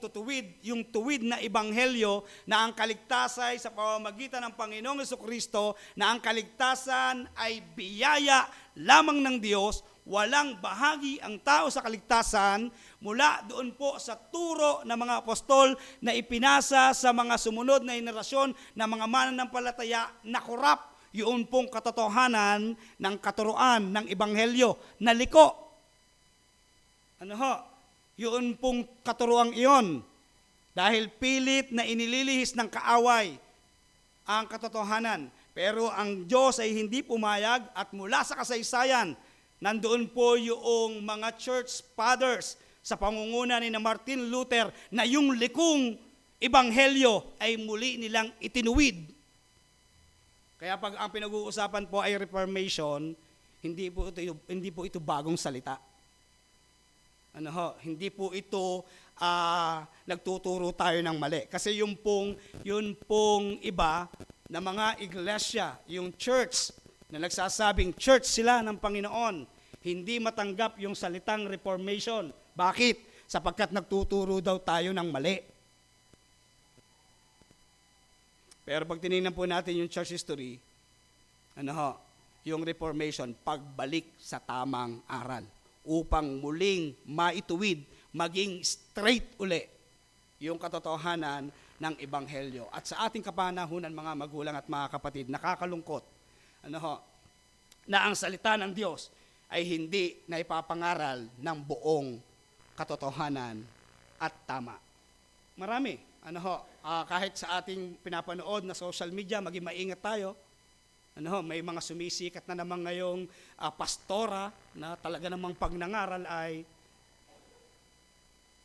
tuwid na ebanghelyo na ang kaligtasan sa pamamagitan ng Panginoong Jesucristo, na ang kaligtasan ay biyaya lamang ng Diyos, walang bahagi ang tao sa kaligtasan, mula doon po sa turo ng mga apostol na ipinasa sa mga sumunod na henerasyon ng mga mananampalataya na korap, yun pong katotohanan ng katuruan ng ebanghelyo na liko. Yun pong katuruang iyon, dahil pilit na inililihis ng kaaway ang katotohanan. Pero ang Diyos ay hindi pumayag, at mula sa kasaysayan, nandoon po yung mga church fathers sa pangunguna ni Martin Luther na yung likong ebanghelyo ay muli nilang itinuwid. Kaya pag ang pinag-uusapan po ay Reformation, hindi po ito bagong salita. Hindi po ito nagtuturo tayo ng mali. Kasi yun pong iba na mga iglesia, yung church, na nagsasabing church sila ng Panginoon, hindi matanggap yung salitang Reformation. Bakit? Sapagkat nagtuturo daw tayo ng mali. Pero pag tinignan po natin yung church history, yung Reformation, pagbalik sa tamang aral, upang muling maituwid, maging straight uli yung katotohanan ng ebanghelyo. At sa ating kapanahunan, mga magulang at mga kapatid, nakakalungkot na ang salita ng Diyos ay hindi na ipapangaral ng buong katotohanan at tama. Marami, kahit sa ating pinapanood na social media, maging maingat tayo. May mga sumisikat na naman ngayong pastora na talaga namang pag nangaral ay,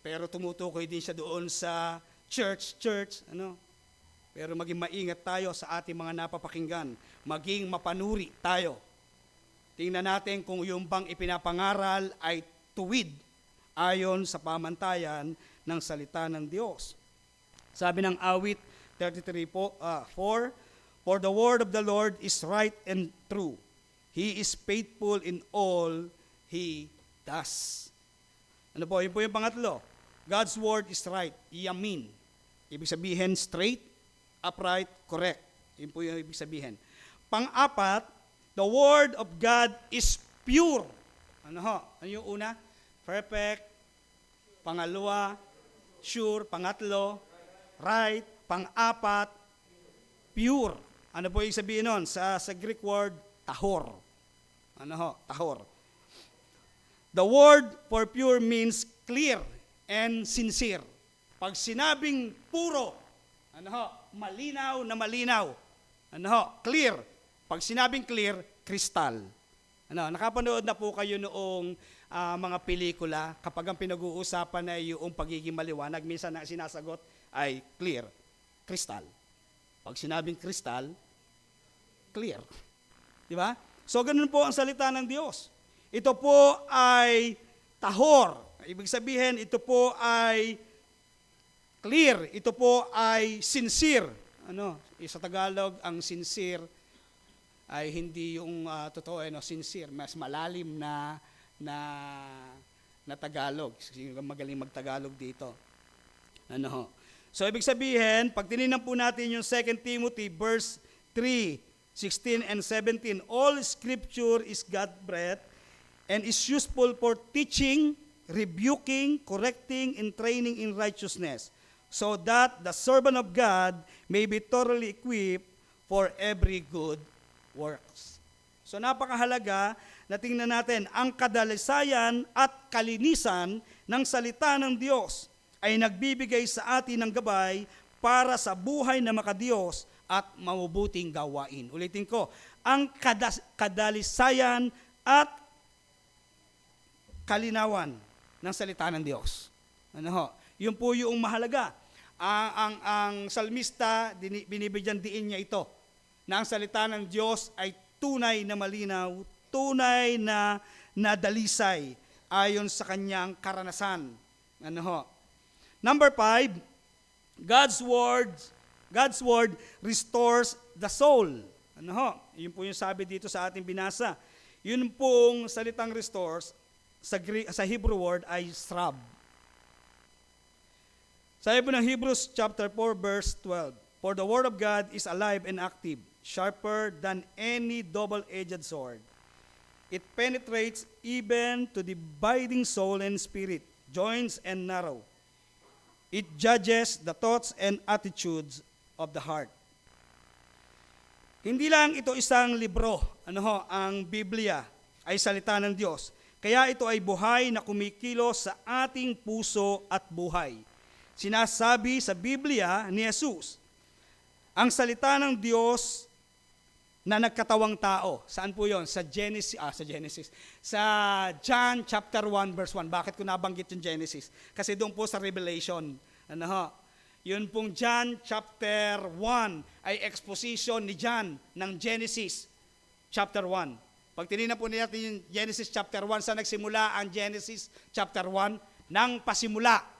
pero tumutukoy din siya doon sa church. Pero maging maingat tayo sa ating mga napapakinggan. Maging mapanuri tayo. Tingnan natin kung yung bang ipinapangaral ay tuwid ayon sa pamantayan ng salita ng Diyos. Sabi ng awit 33:4, "For the word of the Lord is right and true. He is faithful in all He does." Ano po? Yun po yung pangatlo. God's word is right. Yamin. Ibig sabihin straight, upright, correct. Yun po yung ibig sabihin. Pang-apat, the word of God is pure. Ano yung una? Perfect. Pangalawa, sure. Pangatlo, right. Pang-apat, pure. Ano po yung sabihin nun? Sa Greek word, tahor. Tahor. The word for pure means clear and sincere. Pag sinabing puro, malinaw na malinaw. Clear. Pag sinabing clear, kristal. Nakapanood na po kayo noong mga pelikula, kapag ang pinag-uusapan ay yung pagiging maliwanag, minsan na sinasagot ay clear, kristal. Pag sinabing kristal, clear. Di ba? So, ganun po ang salita ng Diyos. Ito po ay tahor. Ibig sabihin, ito po ay clear. Ito po ay sincere. Sa Tagalog, ang sincere ay hindi yung totoo, sincere. Mas malalim na Tagalog. Magaling mag-Tagalog dito. So, ibig sabihin, pag tinignan po natin yung 2 Timothy verse 3:16 and 17, all scripture is God-breathed and is useful for teaching, rebuking, correcting, and training in righteousness, so that the servant of God may be thoroughly equipped for every good works. So napakahalaga na tingnan natin ang kadalisayan at kalinisan ng salita ng Diyos ay nagbibigay sa atin ng gabay para sa buhay na makadiyos at mabubuting gawain. Ulitin ko, ang kadalisayan at kalinawan ng salita ng Diyos. Yun po yung mahalaga. Ang salmista, binibigyan diin niya ito, na ang salita ng Diyos ay tunay na malinaw, tunay na dalisay ayon sa kanyang karanasan. Number 5, God's word restores the soul. Yun po yung sabi dito sa ating binasa. Yun pong salitang restores sa Hebrew word ay srab. Sabi po ng Hebrews chapter 4 verse 12, "For the word of God is alive and active, sharper than any double-edged sword. It penetrates even to the dividing soul and spirit, joints and marrow. It judges the thoughts and attitudes of the heart." Hindi lang ito isang libro, ang Biblia ay salita ng Diyos. Kaya ito ay buhay na kumikilos sa ating puso at buhay. Sinasabi sa Biblia ni Jesus, ang salita ng Diyos na nagkatawang tao. Saan po yon? Sa Genesis. Sa John chapter 1 verse 1. Bakit ko nabanggit yung Genesis? Kasi doon po sa Revelation. Yun pong John chapter 1 ay exposition ni John ng Genesis chapter 1. Pag tinignan po natin yung Genesis chapter 1, saan nagsimula ang Genesis chapter 1? Nang pasimula.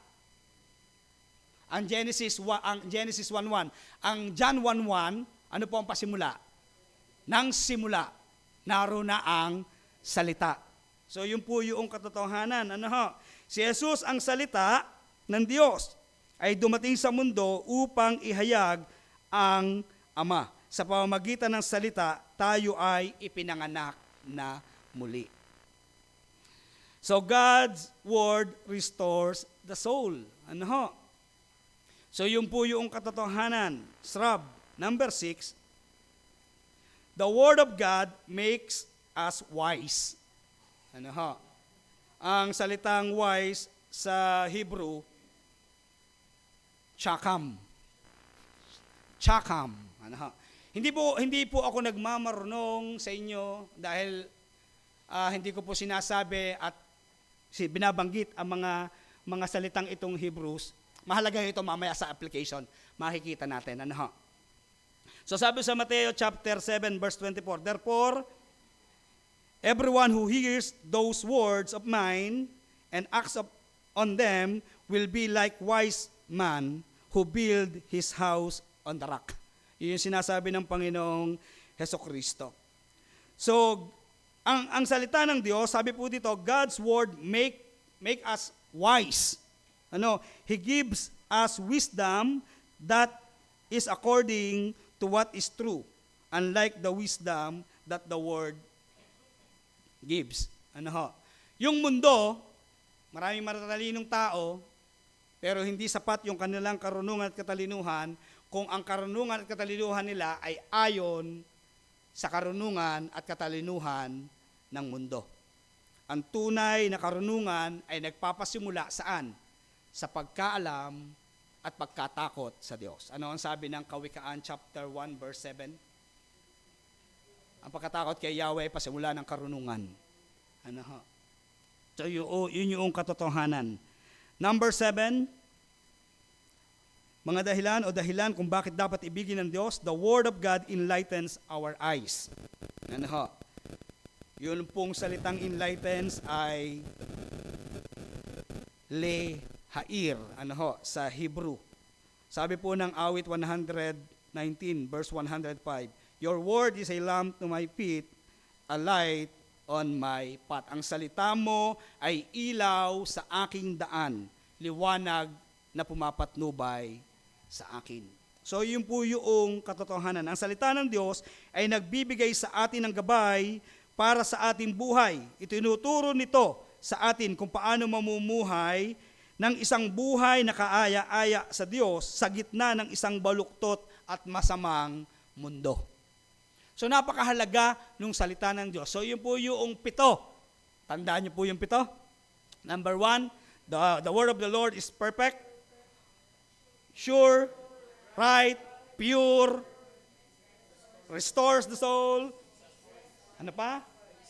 Ang Genesis 1:1. Ang John 1:1, ano po ang pasimula? Nang simula, naroon na ang salita. So yun po yung katotohanan. Si Jesus ang salita ng Diyos ay dumating sa mundo upang ihayag ang Ama. Sa pamamagitan ng salita, tayo ay ipinanganak na muli. So God's word restores the soul. So yun po yung katotohanan. Srab, number 6, the word of God makes us wise. Ang salitang wise sa Hebrew, chakam. Hindi po ako nagmamarunong sa inyo dahil hindi ko po sinasabi at binabanggit ang mga salitang itong Hebrews. Mahalaga ito mamaya sa application. Makikita natin. Ano ho? So sabi sa Mateo chapter 7 verse 24, therefore, everyone who hears those words of mine and acts on them will be like wise man who build his house on the rock. Yun yung sinasabi ng Panginoong Hesukristo. So, ang salita ng Diyos, sabi po dito, God's word make us wise. He gives us wisdom that is according to what is true, unlike the wisdom that the word gives. Yung mundo, maraming matatalinong tao, pero hindi sapat yung kanilang karunungan at katalinuhan kung ang karunungan at katalinuhan nila ay ayon sa karunungan at katalinuhan ng mundo. Ang tunay na karunungan ay nagpapasimula saan? Sa pagkaalam at pagkatakot sa Diyos. Ano ang sabi ng Kawikaan chapter 1 verse 7? Ang pagkatakot kay Yahweh ay pasimula ng karunungan. So yun yung katotohanan. Number 7, mga dahilan kung bakit dapat ibigin ng Diyos, the Word of God enlightens our eyes. Yun pong salitang enlightens ay lehair, sa Hebrew. Sabi po ng awit 119 verse 105, your word is a lamp to my feet, a light on my path. Ang salita mo ay ilaw sa aking daan, liwanag na pumapatnubay sa akin. So yun po yung katotohanan. Ang salita ng Diyos ay nagbibigay sa atin ng gabay para sa ating buhay. Itinuturo nito sa atin kung paano mamumuhay ng isang buhay na kaaya-aya sa Diyos sa gitna ng isang baluktot at masamang mundo. So napakahalaga nung salita ng Diyos. So yun po yung 7. Tandaan niyo po yung 7. Number 1, the word of the Lord is perfect, sure, right, pure, restores the soul, ano pa?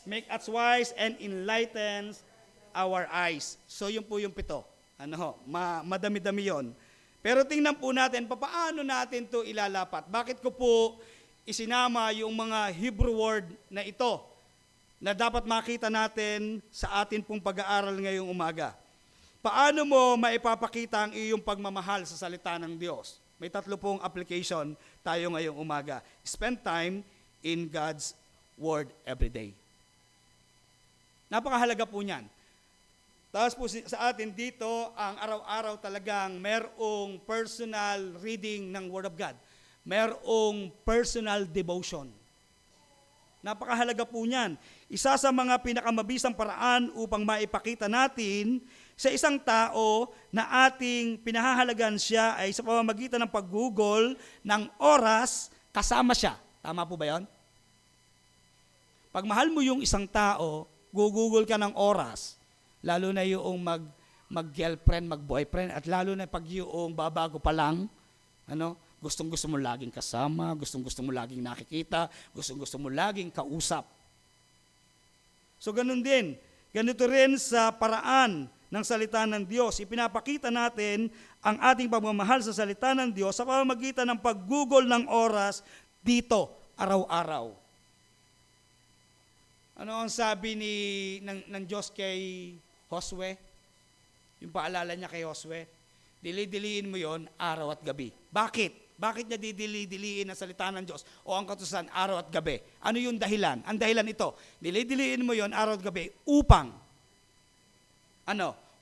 Make us wise and enlightens our eyes. So yun po yung 7. Madami-dami yun. Pero tingnan po natin, paano natin to ilalapat? Bakit ko po isinama yung mga Hebrew word na ito na dapat makita natin sa atin pong pag-aaral ngayong umaga? Paano mo maipapakita ang iyong pagmamahal sa salita ng Diyos? May 3 pong application tayo ngayong umaga. Spend time in God's Word every day. Napakahalaga po niyan. Tapos po sa atin dito, ang araw-araw talagang merong personal reading ng Word of God. Merong personal devotion. Napakahalaga po niyan. Isa sa mga pinakamabisang paraan upang maipakita natin sa isang tao na ating pinahahalagan siya ay sa pamamagitan ng paggugol ng oras kasama siya. Tama po ba yon? Pag mahal mo yung isang tao, gugugol ka ng oras, lalo na yung mag-girlfriend, mag-boyfriend, at lalo na pag yung babago pa lang, gustong-gusto mo laging kasama, gustong-gusto mo laging nakikita, gustong-gusto mo laging kausap. So ganun din, ganito rin sa paraan ng salita ng Diyos. Ipinapakita natin ang ating pagmamahal sa salita ng Diyos sa pamamagitan ng paggugol ng oras dito, araw-araw. Ano ang sabi ng Diyos kay Josue? Yung paalala niya kay Josue, dili-diliin mo yon araw at gabi. Bakit? Bakit niya didili-diliin ang salita ng Diyos o ang katusan araw at gabi? Ano yung dahilan? Ang dahilan ito, dili-diliin mo yon araw at gabi upang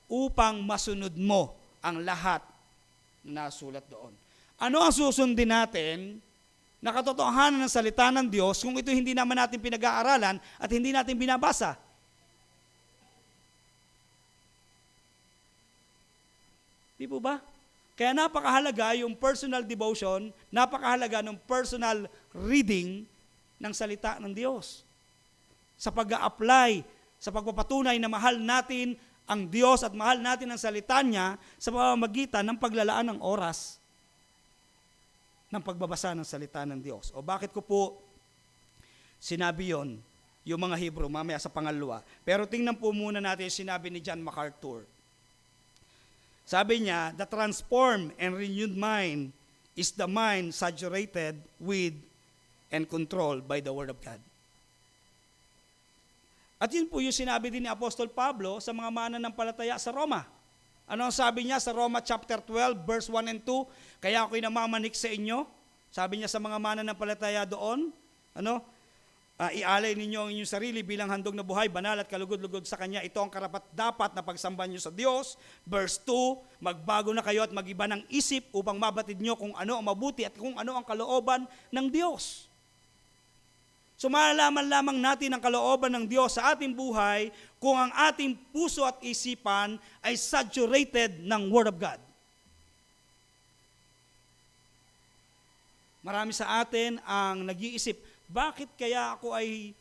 upang masunod mo ang lahat na nasulat doon. Ano ang susundin natin na katotohanan ng salita ng Diyos kung ito hindi naman natin pinag-aaralan at hindi natin binabasa? Di po ba? Kaya napakahalaga yung personal devotion, napakahalaga ng personal reading ng salita ng Diyos. Sa pag-a-apply, sa pagpapatunay na mahal natin ang Diyos at mahal natin ang salita niya sa pamamagitan ng paglalaan ng oras. ng pagbabasa ng salita ng Diyos. O bakit ko po sinabi yon, yung mga Hebrew, mamaya sa pangalawa. Pero tingnan po muna natin yung sinabi ni John MacArthur. Sabi niya, the transformed and renewed mind is the mind saturated with and controlled by the Word of God. At yun po yung sinabi din ni Apostol Pablo sa mga mananampalataya sa Roma. Ano ang sabi niya sa Roma chapter 12, verse 1 and 2? Kaya ako'y namamanik sa inyo. Sabi niya sa mga mananampalataya doon, ialay ninyo ang inyong sarili bilang handog na buhay, banal at kalugod-lugod sa Kanya. Ito ang karapat-dapat na pagsamba niyo sa Diyos. Verse 2, magbago na kayo at mag-iba ng isip upang mabatid niyo kung ano ang mabuti at kung ano ang kalooban ng Diyos. So malalaman lamang natin ang kalooban ng Diyos sa ating buhay kung ang ating puso at isipan ay saturated ng Word of God. Marami sa atin ang nag-iisip, bakit kaya ako ay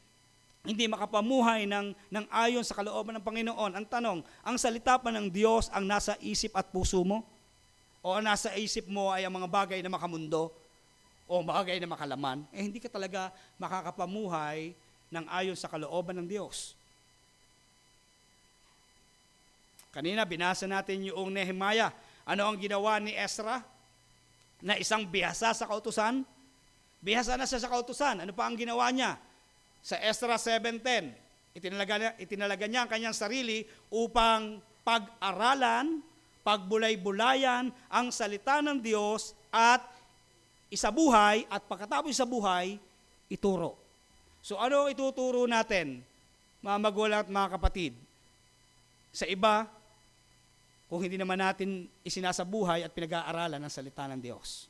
hindi makapamuhay ng ayon sa kalooban ng Panginoon? Ang tanong, ang salita pa ng Diyos ang nasa isip at puso mo? O ang nasa isip mo ay ang mga bagay na makamundo? O bagay na makalaman? Hindi ka talaga makakapamuhay ng ayon sa kalooban ng Diyos. Kanina binasa natin yung Nehemiah. Ano ang ginawa ni Ezra? Na isang bihasa sa kautusan? Bihasa na siya sa kautusan. Ano pa ang ginawa niya? Sa Ezra 7:10, itinalaga niya ang kanyang sarili upang pag-aralan, pagbulay-bulayan ang salita ng Diyos at isabuhay, at pagkatapos isabuhay, ituro. So ano ituturo natin, mga magulang at mga kapatid? Sa iba, kung hindi naman natin isinasabuhay at pinag-aaralan ang salita ng Diyos.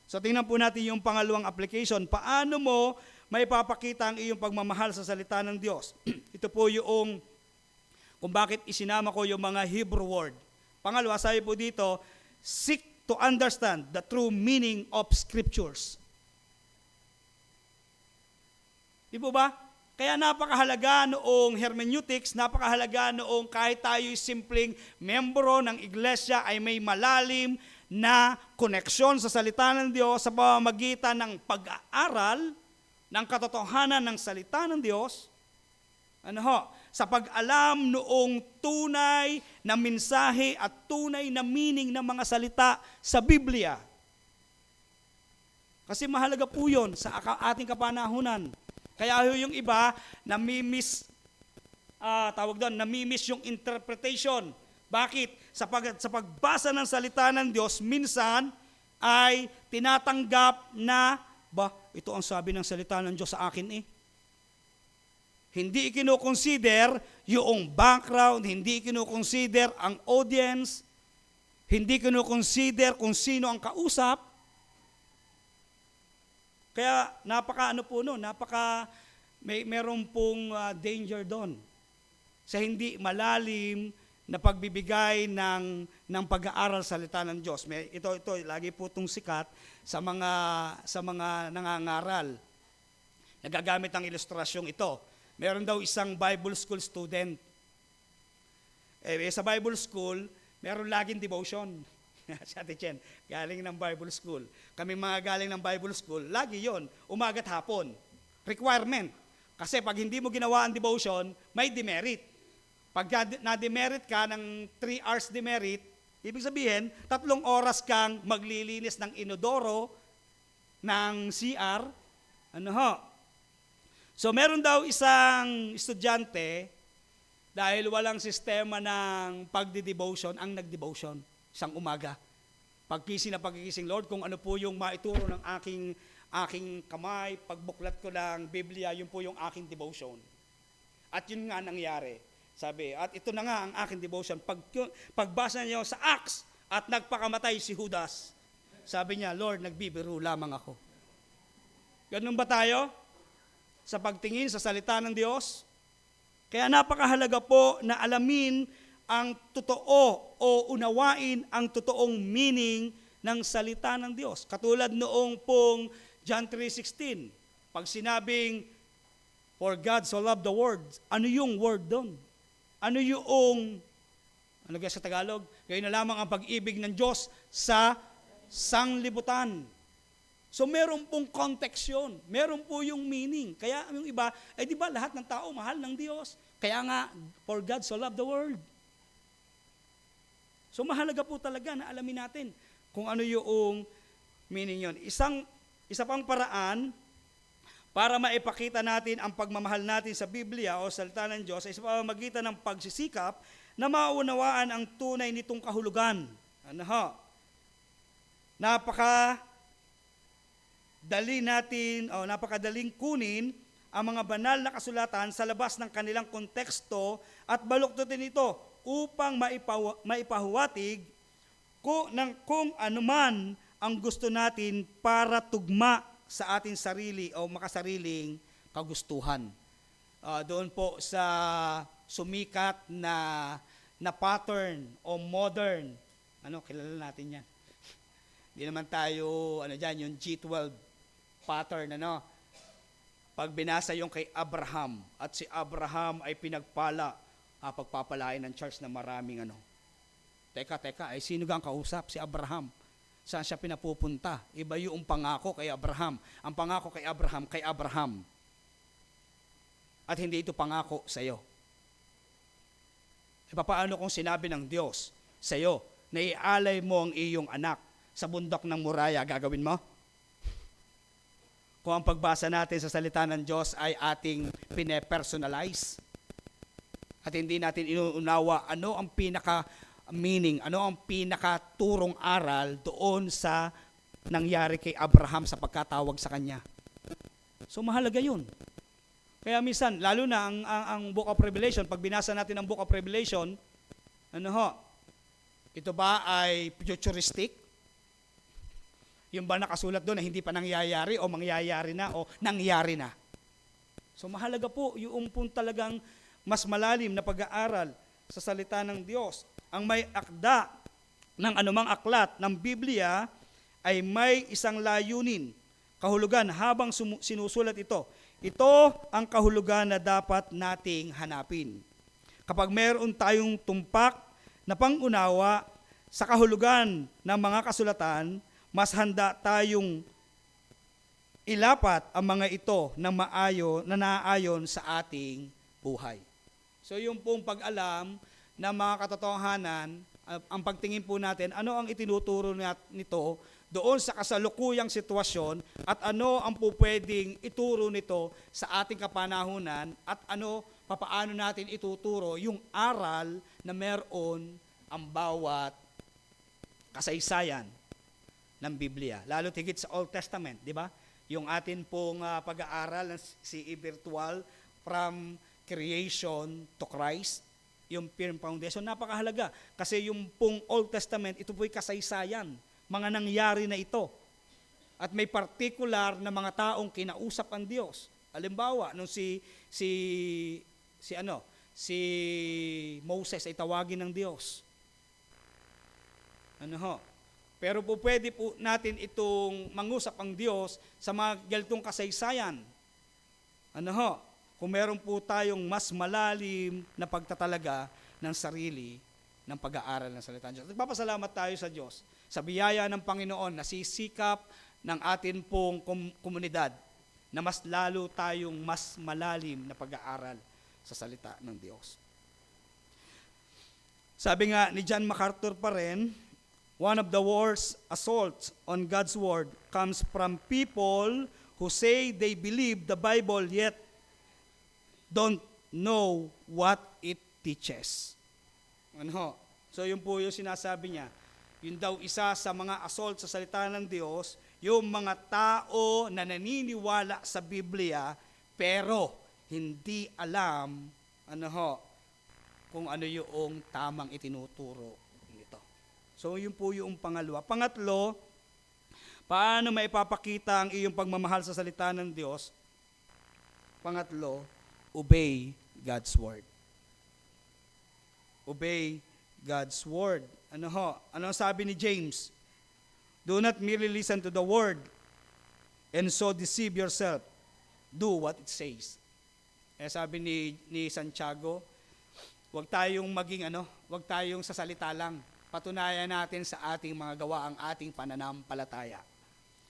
So tingnan po natin yung pangalawang application. Paano mo may papakita ang iyong pagmamahal sa salita ng Diyos? Ito po yung kung bakit isinama ko yung mga Hebrew word. Pangalawa, sabi po dito, seek to understand the true meaning of Scriptures. Di po ba? Kaya napakahalaga noong hermeneutics, napakahalaga noong kahit tayo'y simpleng membro ng iglesia ay may malalim na koneksyon sa salita ng Diyos sa pamamagitan ng pag-aaral ng katotohanan ng salita ng Diyos. Sa pag-alam noong tunay na mensahe at tunay na meaning ng mga salita sa Biblia. Kasi mahalaga po yun sa ating kapanahunan. Kaya yung iba, namimiss yung interpretation. Bakit? Sa pagbasa ng salita ng Diyos, minsan ay tinatanggap na, ito ang sabi ng salita ng Diyos sa akin eh. Hindi kino-consider yung background, hindi kino-consider ang audience, hindi kino-consider kung sino ang kausap. Kaya meron pong danger doon sa hindi malalim na pagbibigay ng pag-aaral sa salita ng Diyos. Ito lagi po itong sikat sa mga nangangaral. Nagagamit ang ilustrasyong ito. Meron daw isang Bible school student. Sa Bible school, meron laging devotion. Si Ate Chen, galing ng Bible school. Kami mga galing ng Bible school, lagi yon, umaga't hapon. Requirement. Kasi pag hindi mo ginawa ang devotion, may demerit. Pag na-demerit ka ng 3 hours demerit, ibig sabihin, 3 oras kang maglilinis ng inodoro, ng CR, So meron daw isang estudyante, dahil walang sistema ng pagdi-devotion, ang nag-devotion isang umaga. Pagkising, Lord, kung ano po yung maituro ng aking kamay, pagbuklat ko ng Biblia, yun po yung aking devotion. At yun nga nangyari. Sabi, at ito na nga ang aking devotion. Pagbasa niyo sa Acts, at nagpakamatay si Judas. Sabi niya, Lord, nagbibiro lamang ako. Ganun ba tayo? Sa pagtingin sa salita ng Diyos? Kaya napakahalaga po na alamin ang totoo o unawain ang totoong meaning ng salita ng Diyos. Katulad noong pong John 3:16, pag sinabing, for God so loved the world, ano yung word doon? Ano sa Tagalog? Gayon na lamang ang pag-ibig ng Diyos sa sanglibutan. So meron pong context yun. Meron po yung meaning. Kaya yung iba, ay di ba lahat ng tao mahal ng Diyos? Kaya nga, for God so loved the world. So mahalaga po talaga na alamin natin kung ano yung meaning yun. Isa pang paraan para maipakita natin ang pagmamahal natin sa Biblia o salita ng Diyos ay sa pamamagitan ng pagsisikap na maunawaan ang tunay nitong kahulugan. Ano ho? Napakadaling kunin ang mga banal na kasulatan sa labas ng kanilang konteksto at baluktutin ito upang maipahuwatig kung anuman ang gusto natin para tugma sa ating sarili o makasariling kagustuhan. Doon po sa sumikat na pattern o modern, kilala natin yan. Hindi naman tayo, yung G12 pattern, Pag binasa yung kay Abraham, at si Abraham ay pinagpala, pagpapalain ng church na maraming Teka, ay sino gang kausap? Si Abraham. Saan siya pinapupunta? Iba yung pangako kay Abraham. Ang pangako kay Abraham. At hindi ito pangako sa iyo. Paano kung sinabi ng Diyos sa iyo na ialay mo ang iyong anak sa bundok ng Moriah, gagawin mo? Kung ang pagbasa natin sa salita ng Diyos ay ating pine-personalize at hindi natin inuunawa ano ang pinaka-meaning, ano ang pinaka-turong aral doon sa nangyari kay Abraham sa pagkatawag sa kanya. So mahalaga yun. Kaya minsan, lalo na ang Book of Revelation, pag binasa natin ang Book of Revelation, ito ba ay futuristic? Yung ba nakasulat doon na hindi pa nangyayari o mangyayari na o nangyari na? So mahalaga po yung talagang mas malalim na pag-aaral sa salita ng Diyos. Ang may akda ng anumang aklat ng Biblia ay may isang layunin, kahulugan habang sinusulat ito. Ito ang kahulugan na dapat nating hanapin. Kapag mayroon tayong tumpak na pangunawa sa kahulugan ng mga kasulatan, mas handa tayong ilapat ang mga ito na naaayon sa ating buhay. So yung pong pag-alam ng mga katotohanan, ang pagtingin po natin, ano ang itinuturo nito doon sa kasalukuyang sitwasyon at ano ang pupwedeng ituro nito sa ating kapanahunan at papaano natin ituturo yung aral na meron ang bawat kasaysayan ng Biblia. Lalo tigit sa Old Testament, di ba? Yung atin pong pag-aaral ng CE Virtual from creation to Christ, yung firm foundation, napakahalaga. Kasi yung pong Old Testament, ito po'y kasaysayan. Mga nangyari na ito. At may particular na mga taong kinausap ang Diyos. Halimbawa, nung si Moses ay tawagin ng Diyos. Pero po pwede po natin itong mangusap ang Diyos sa mga ganitong kasaysayan. Kung meron po tayong mas malalim na pagtatalaga ng sarili ng pag-aaral ng salita ng Diyos. Nagpapasalamat tayo sa Diyos sa biyaya ng Panginoon na sisikap ng atin pong komunidad na mas lalo tayong mas malalim na pag-aaral sa salita ng Diyos. Sabi nga ni John MacArthur pa rin, one of the worst assaults on God's Word comes from people who say they believe the Bible yet don't know what it teaches. So yun po yung sinasabi niya. Yun daw isa sa mga assault sa salita ng Diyos, yung mga tao na naniniwala sa Biblia pero hindi alam kung ano yung tamang itinuturo nito. So yun po yung pangalawa. Pangatlo, paano maipapakita ang iyong pagmamahal sa salita ng Diyos? Pangatlo, obey God's Word. Obey God's Word. Ano sabi ni James? Do not merely listen to the Word and so deceive yourself. Do what it says. Sabi ni Santiago, wag tayong maging wag tayong sa salita lang. patunayan natin sa ating mga gawa ang ating pananampalataya.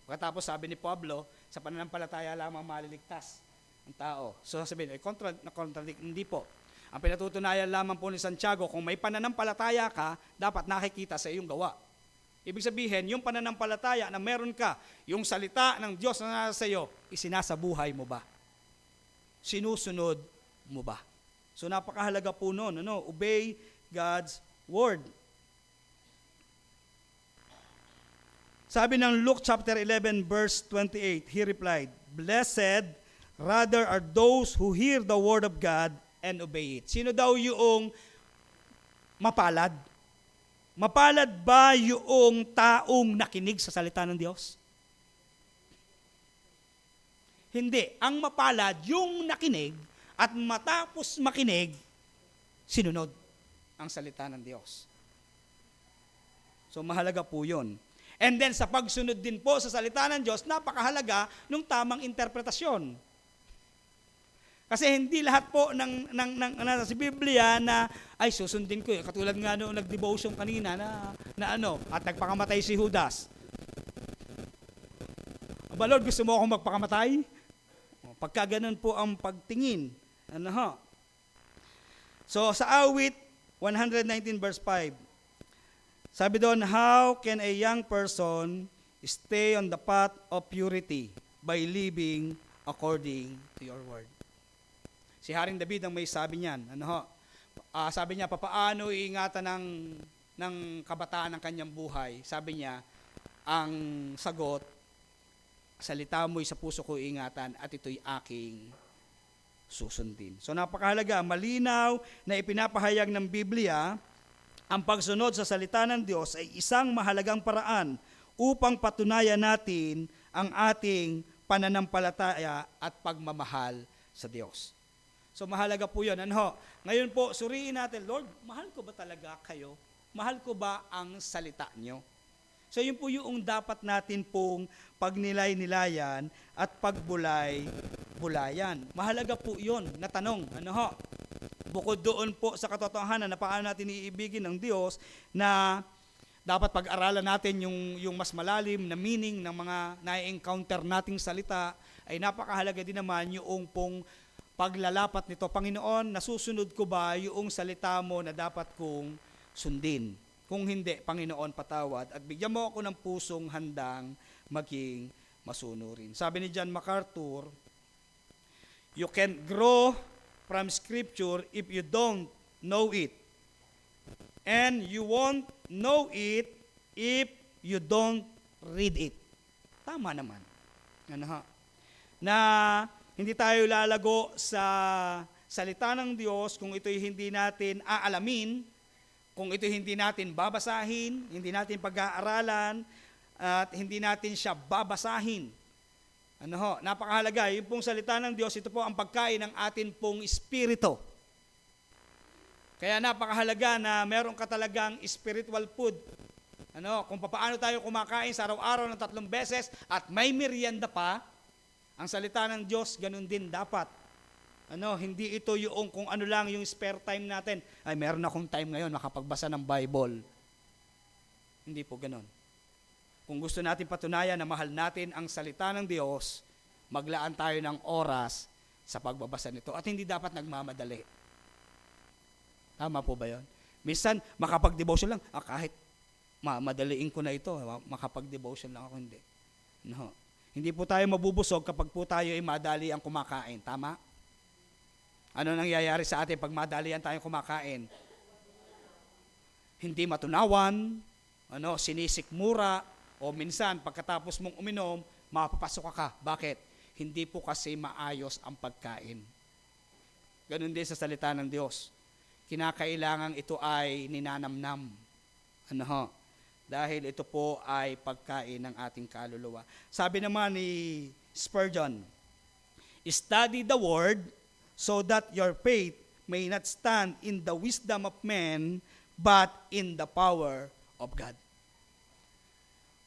Pagkatapos sabi ni Pablo, sa pananampalataya lamang maliligtas ang tao. So sabihin, contradict, hindi po. Ang pinatutunayan lamang po ni Santiago, kung may pananampalataya ka, dapat nakikita sa iyong gawa. Ibig sabihin, yung pananampalataya na meron ka, yung salita ng Diyos na nasa iyo, isinasabuhay mo ba? Sinusunod mo ba? So napakahalaga po nun, obey God's word. Sabi ng Luke chapter 11 verse 28, he replied, "Blessed rather are those who hear the word of God and obey it." Sino daw yung mapalad? Mapalad ba yung taong nakinig sa salita ng Diyos? Hindi. Ang mapalad yung nakinig at matapos makinig, sinunod ang salita ng Diyos. So mahalaga po yun. And then sa pagsunod din po sa salita ng Diyos, napakahalaga ng tamang interpretasyon. Kasi hindi lahat po ng sa Biblia na ay susundin ko. Katulad nga noong nag-devotion kanina at nagpakamatay si Judas. Aba Lord, gusto mo akong magpakamatay? Pagka ganun po ang pagtingin. So sa awit 119 verse 5, sabi doon, how can a young person stay on the path of purity by living according to your word? Si Haring David ang may sabi niyan. Sabi niya, papaano iingatan ng kabataan ng kanyang buhay? Sabi niya, ang sagot, salita mo'y sa puso ko ingatan at ito'y aking susundin. So napakahalaga, malinaw na ipinapahayag ng Biblia, ang pagsunod sa salita ng Diyos ay isang mahalagang paraan upang patunayan natin ang ating pananampalataya at pagmamahal sa Diyos. So mahalaga po yun. Ngayon po, suriin natin, Lord, mahal ko ba talaga kayo? Mahal ko ba ang salita nyo? So yun po yung dapat natin pong pagnilay-nilayan at pagbulay-bulayan. Mahalaga po yun na tanong. Bukod doon po sa katotohanan na paano natin iibigin ng Diyos, na dapat pag-aralan natin yung mas malalim na meaning ng mga na-encounter nating salita, ay napakahalaga din naman yung pong paglalapat nito. Panginoon, nasusunod ko ba yung salita mo na dapat kong sundin? Kung hindi, Panginoon, patawad at bigyan mo ako ng pusong handang maging masunurin. Sabi ni John MacArthur, you can't grow from Scripture if you don't know it. And you won't know it if you don't read it. Tama naman. Na hindi tayo lalago sa salita ng Diyos kung ito'y hindi natin aalamin, kung ito'y hindi natin babasahin, hindi natin pag-aaralan, at hindi natin siya babasahin. Napakahalaga. Yung pong salita ng Diyos, ito po ang pagkain ng atin pong espiritu. Kaya napakahalaga na meron ka talagang spiritual food. Kung paano tayo kumakain sa araw-araw ng 3 beses at may merienda pa, ang salita ng Diyos, ganun din dapat. Hindi ito yung kung ano lang yung spare time natin. Ay, meron akong time ngayon, makapagbasa ng Bible. Hindi po ganun. Kung gusto natin patunayan na mahal natin ang salita ng Diyos, maglaan tayo ng oras sa pagbabasa nito. At hindi dapat nagmamadali. Tama po ba yun? Minsan, makapag-devotion lang. Kahit madaliin ko na ito, makapag-devotion lang ako, hindi. Hindi po tayo mabubusog kapag po tayo ay madali ang kumakain. Tama? Ano nangyayari sa atin pag madalian tayong kumakain? Hindi matunawan, sinisikmura, o minsan pagkatapos mong uminom, mapapasok ka. Bakit? Hindi po kasi maayos ang pagkain. Ganun din sa salita ng Diyos. Kinakailangan ito ay ninanamnam. Dahil ito po ay pagkain ng ating kaluluwa. Sabi naman ni Spurgeon, study the word so that your faith may not stand in the wisdom of men, but in the power of God.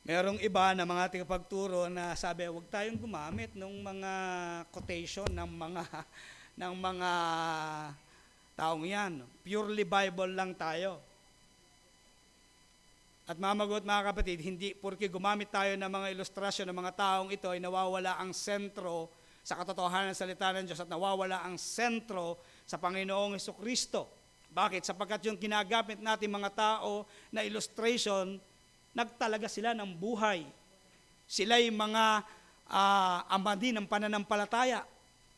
Merong iba na mga tagapagturo na sabi, huwag tayong gumamit ng mga quotation ng mga taong yan. Purely Bible lang tayo. At mga magu't mga kapatid, hindi porke gumamit tayo ng mga ilustrasyon ng mga taong ito ay nawawala ang sentro sa katotohanan ng salita ng Diyos at nawawala ang sentro sa Panginoong Hesukristo. Bakit? Sapagkat yung ginagamit natin mga tao na illustration, nagtalaga sila ng buhay. Sila'y mga ama din ng pananampalataya.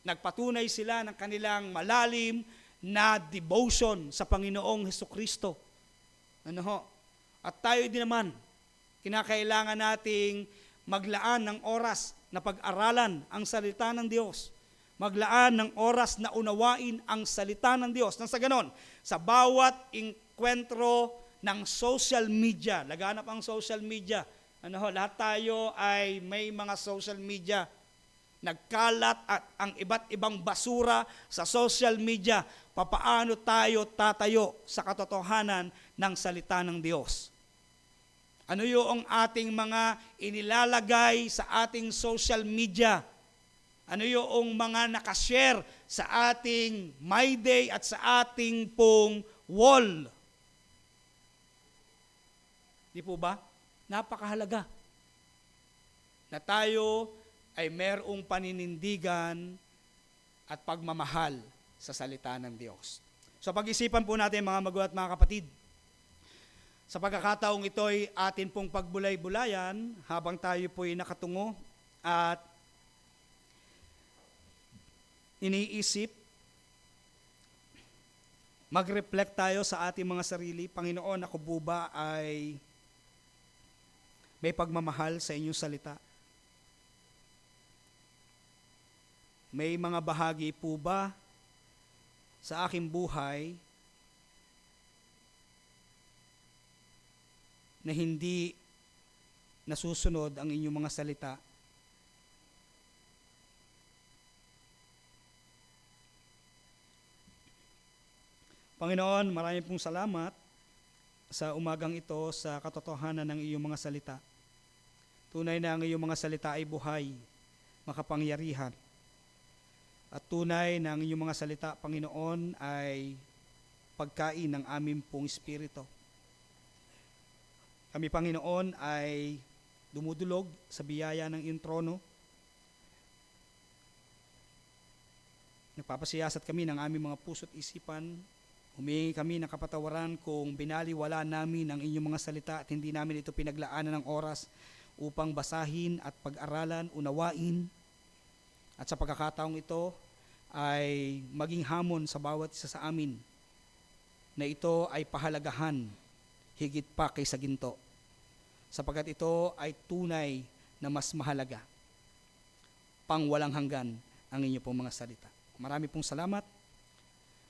Nagpatunay sila ng kanilang malalim na devotion sa Panginoong Hesukristo. Ano ho? At tayo din naman, kinakailangan nating maglaan ng oras na pag-aralan ang salita ng Diyos. Maglaan ng oras na unawain ang salita ng Diyos. Nang sa ganon, sa bawat inkwentro ng social media, laganap ang social media. Lahat tayo ay may mga social media. Nagkalat at ang iba't ibang basura sa social media. Papaano tayo tatayo sa katotohanan ng salita ng Diyos? Ano yung ating mga inilalagay sa ating social media? Ano yung mga nakashare sa ating My Day at sa ating pong wall? Di po ba? Napakahalaga na tayo ay merong paninindigan at pagmamahal sa salita ng Diyos. So pag-isipan po natin mga magulang at mga kapatid, sa pagkakataong ito ay atin pong pagbulay-bulayan habang tayo po'y nakatungo at iniisip, mag-reflect tayo sa ating mga sarili. Panginoon, ako po ba ay may pagmamahal sa inyong salita? May mga bahagi po ba sa aking buhay na hindi nasusunod ang inyong mga salita? Panginoon, maraming pong salamat sa umagang ito sa katotohanan ng iyong mga salita. Tunay na ang iyong mga salita ay buhay, makapangyarihan. At tunay na ang inyong mga salita, Panginoon, ay pagkain ng aming pong espiritu. Kami, Panginoon, ay dumudulog sa biyaya ng iyong trono. Nagpapasiyasat kami ng aming mga puso't isipan. Humingi kami ng kapatawaran kung binaliwala namin ang inyong mga salita at hindi namin ito pinaglaanan ng oras upang basahin at pag-aralan, unawain. At sa pagkakataong ito ay maging hamon sa bawat isa sa amin na ito ay pahalagahan higit pa kaysa ginto. Sapagkat ito ay tunay na mas mahalaga. Pang walang hanggan ang inyong pong mga salita. Marami pong salamat.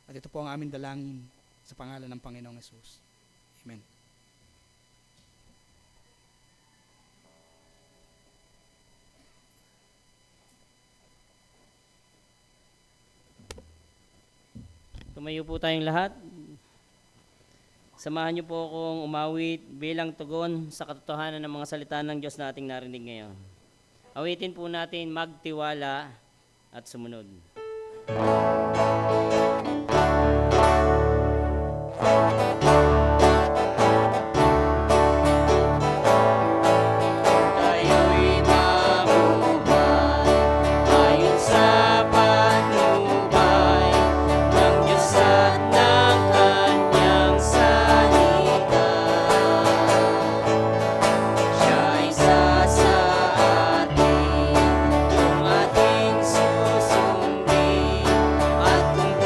At ito po ang aming dalangin sa pangalan ng Panginoong Hesus. Amen. Tumayo po tayong lahat. Samahan niyo po akong umawit bilang tugon sa katotohanan ng mga salita ng Diyos na ating narinig ngayon. Awitin po natin magtiwala at sumunod. Tayo'y mabuhay ayon sa patnubay ng Diyos at ng Kanyang salita. Siya'y isa sa atin, yung ating susundin, at kung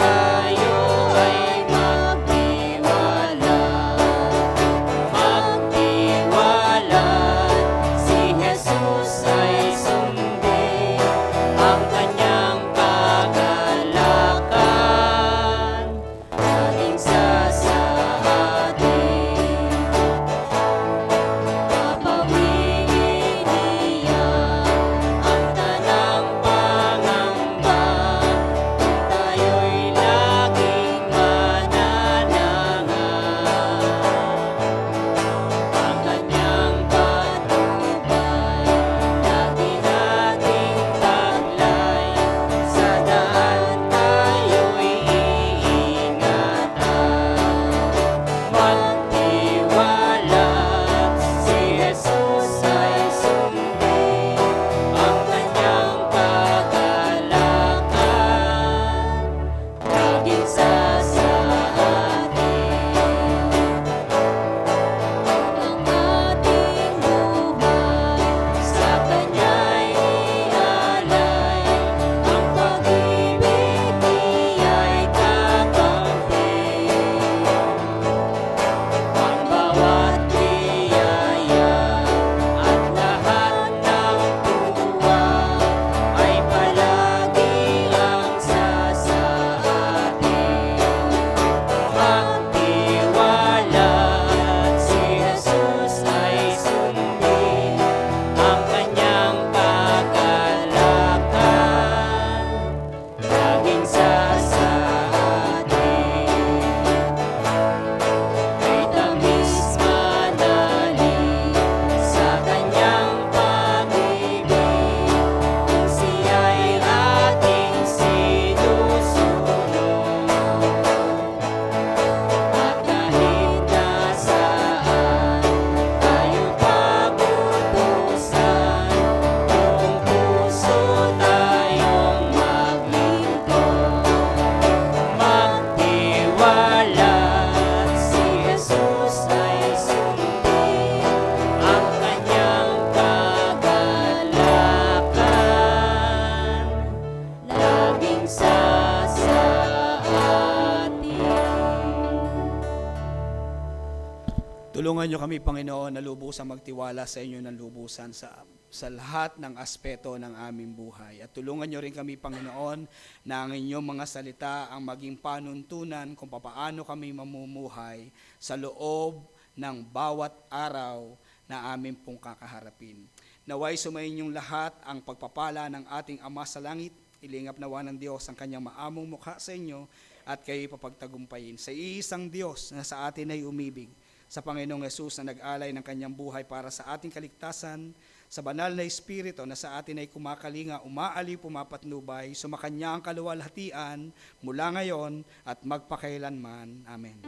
Tulungan niyo kami, Panginoon, na lubusang magtiwala sa inyo ng lubusan sa lahat ng aspeto ng aming buhay. At tulungan niyo rin kami, Panginoon, na ang inyong mga salita ang maging panuntunan kung papaano kami mamumuhay sa loob ng bawat araw na amin pong kakaharapin. Naway sumainyong lahat ang pagpapala ng ating Ama sa langit. Ilingap nawa ng Diyos ang kanyang maamong mukha sa inyo at kayo papagtagumpayin. Sa iisang Diyos na sa atin ay umibig, sa Panginoong Hesus na nag-alay ng kanyang buhay para sa ating kaligtasan, sa banal na Espiritu na sa atin ay kumakalinga, umaaliw, pumapatnubay, sumakanya ang kaluwalhatian mula ngayon at magpakailanman. Amen.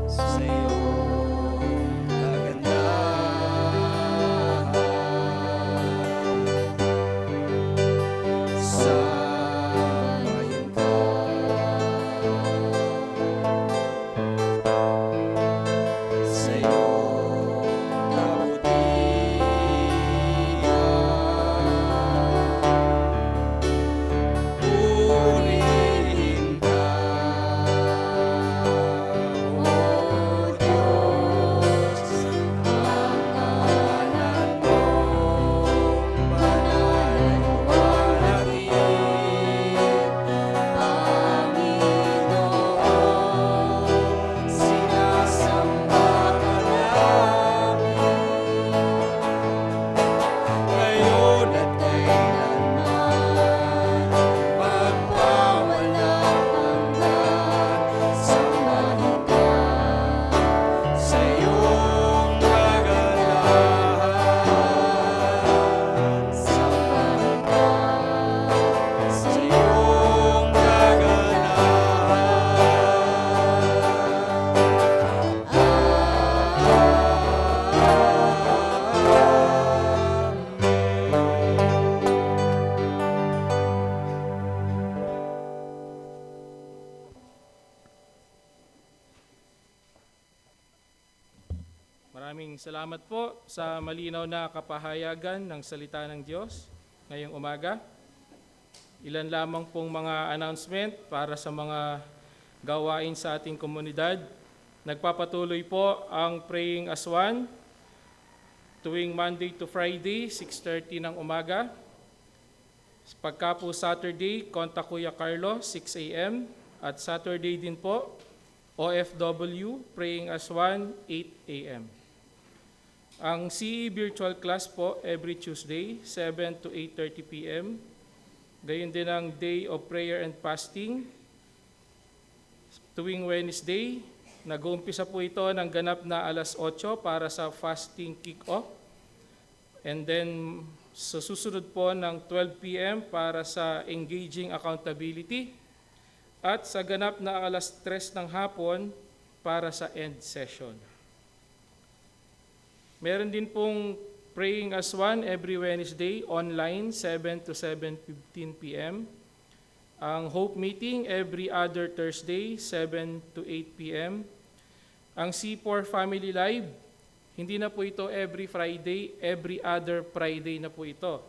Sa iyong kagandahan, sambahin ka. Sa iyong kabutihan, purihin ka. O Diyos, ang ngalan mo, banal at walhati. Panginoon, sinasamba ka namin, ngayon at kailanman, magpawalang hanggan. Sambahin ka sa iyong kagandahan, sambahin ka sa iyong Maraming salamat po sa malinaw na kapahayagan ng salita ng Diyos ngayong umaga. Ilan lamang pong mga announcement para sa mga gawain sa ating komunidad. Nagpapatuloy po ang Praying as One tuwing Monday to Friday, 6:30 ng umaga. Pagka po Saturday, kontak Kuya Carlo, 6 a.m. At Saturday din po, OFW, Praying as One, 8 a.m. Ang CE virtual class po every Tuesday, 7 to 8:30 p.m. Gayon din ang Day of Prayer and Fasting. Tuwing Wednesday, nag-uumpisa po ito ng ganap na alas 8 para sa fasting kick-off. And then, sa susunod po ng 12 p.m. para sa engaging accountability. At sa ganap na alas 3 ng hapon para sa end session. Meron din pong Praying as One every Wednesday, online, 7 to 7:15 p.m. Ang Hope Meeting every other Thursday, 7 to 8 p.m. Ang C4 Family Live, hindi na po ito every Friday, every other Friday na po ito.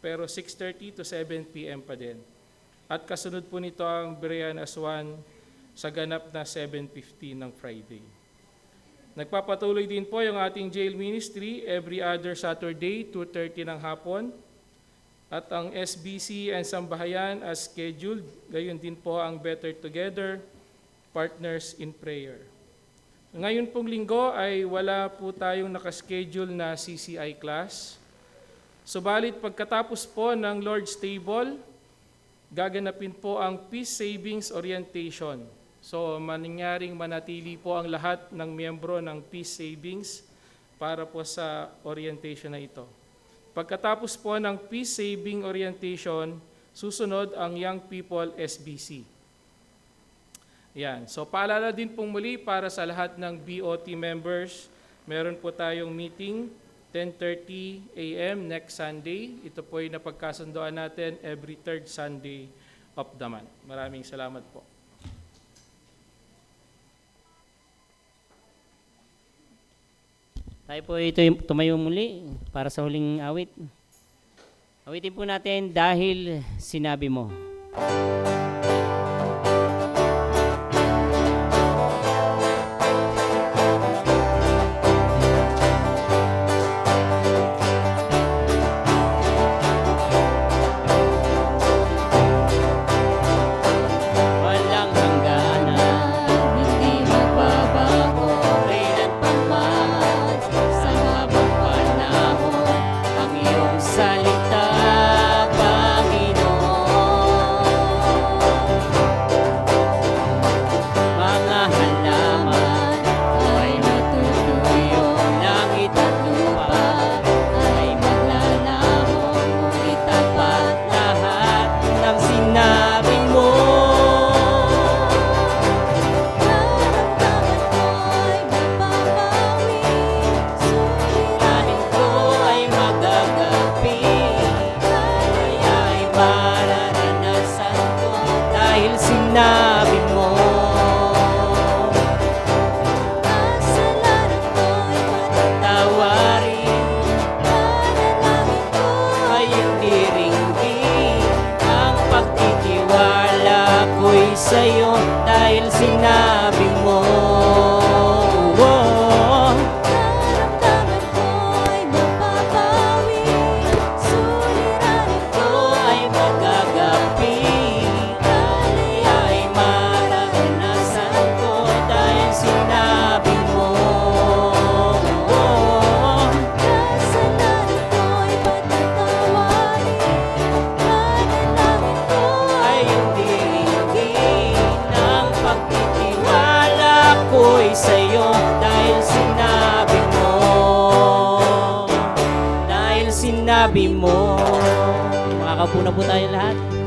Pero 6:30 to 7 p.m. pa din. At kasunod po nito ang Berean as One sa ganap na 7:15 ng Friday. Nagpapatuloy din po yung ating jail ministry every other Saturday, 2:30 ng hapon. At ang SBC and Sambahayan as scheduled, gayon din po ang Better Together, Partners in Prayer. Ngayon pong linggo ay wala po tayong nakaschedule na CCI class. Subalit pagkatapos po ng Lord's Table, gaganapin po ang Peace Savings Orientation. So mangyaring manatili po ang lahat ng miyembro ng Peace Savings para po sa orientation na ito. Pagkatapos po ng Peace Saving Orientation, susunod ang Young People SBC. Yan. So paalala din pong muli para sa lahat ng BOT members, meron po tayong meeting 10:30 a.m. next Sunday. Ito po ay napagkasundoan natin every third Sunday of the month. Maraming salamat po. Tayo po ito tumayo muli para sa huling awit. Awitin po natin Dahil Sinabi Mo. ako'y sa'yo dahil sinabi mo. Dahil sinabi mo. Makakapuna po tayo lahat.